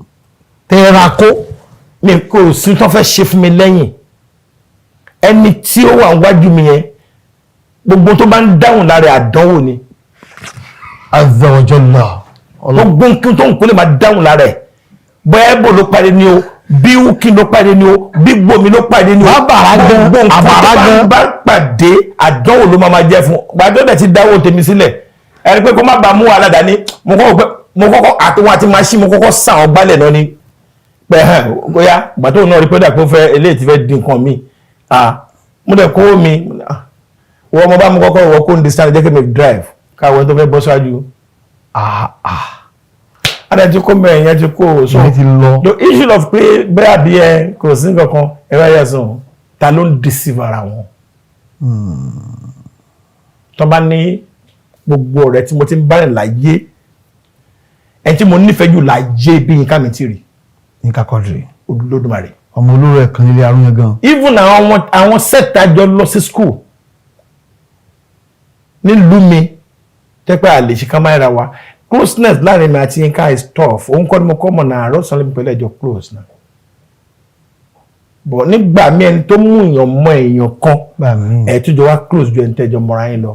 tẹ́ra kó mi kò sí tó fẹ́ ṣe fún mi lẹ́yìn ẹni tí ó wà níwájú mi yẹn gbogbo tó bá ń dáhùn lára àdánwò ni. Azza wa Jalla. gbogbo nǹkan tó ń kó lè máa dáhùn lára ẹ̀ bóyá ẹ̀bùn ló parí ni o bí wúkì ló pàdé ni o bí gbomi ló pàdé ni o gbogbo nǹkan tó bá pàdé àdánwò ló máa jẹ́ fún gbàdúrà ti dáwọ́ tèmi sílẹ̀ ẹni pé kó má bàa mú wàhálà dání mo kọ́kọ́ àtúwọ́n àti máṣí mo kọ́kọ́ sàn ọ́ gbálẹ̀ náà ni pẹ̀hẹ́n bóyá gbàtó náà rí pé dàpọ̀ fẹ́ eléyìí ti fẹ́ di nǹkan mi mo dẹ̀ kó mi wọ́n mo bá mo kọ́kọ́ wọ́n kó ní distance jẹ́ kí mi drive káwọn tó fẹ́ bọ́ síwájú adé ti kó mẹ́rin yẹn ti kó so the issue of pé bẹ́ẹ̀ bí ẹ kò sí nǹkan ẹ̀rọ ayé sùn ta ló ń deceive ara wọn tó bá ní gbogbo ọ̀rẹ́ tí mo ti ń bá rìn láyé ẹni tí mo nífẹ̀ẹ́ jù láyé bí Yínká Mítìrì Yínká Quadri Olódùmarè ọmọ olóró ẹ̀ kan nílé arúnyẹ gan even àwọn sẹ́ẹ̀tà jọ lọ sí school nílùú mi tẹ́pẹ́ àlè ṣe ká máa ra wa closeness láàrin mi àti Yínká is tough òun kọ́ ni mo kọ́ mọ̀ náà àárọ̀ sanlé mi pẹ̀lú ẹjọ́ close náà but nígbà mi ẹni tó mú èèyàn mọ èèyàn kan ẹ̀ tó jọ wá close ju ẹni tẹ́jọ mọ́ra yín lọ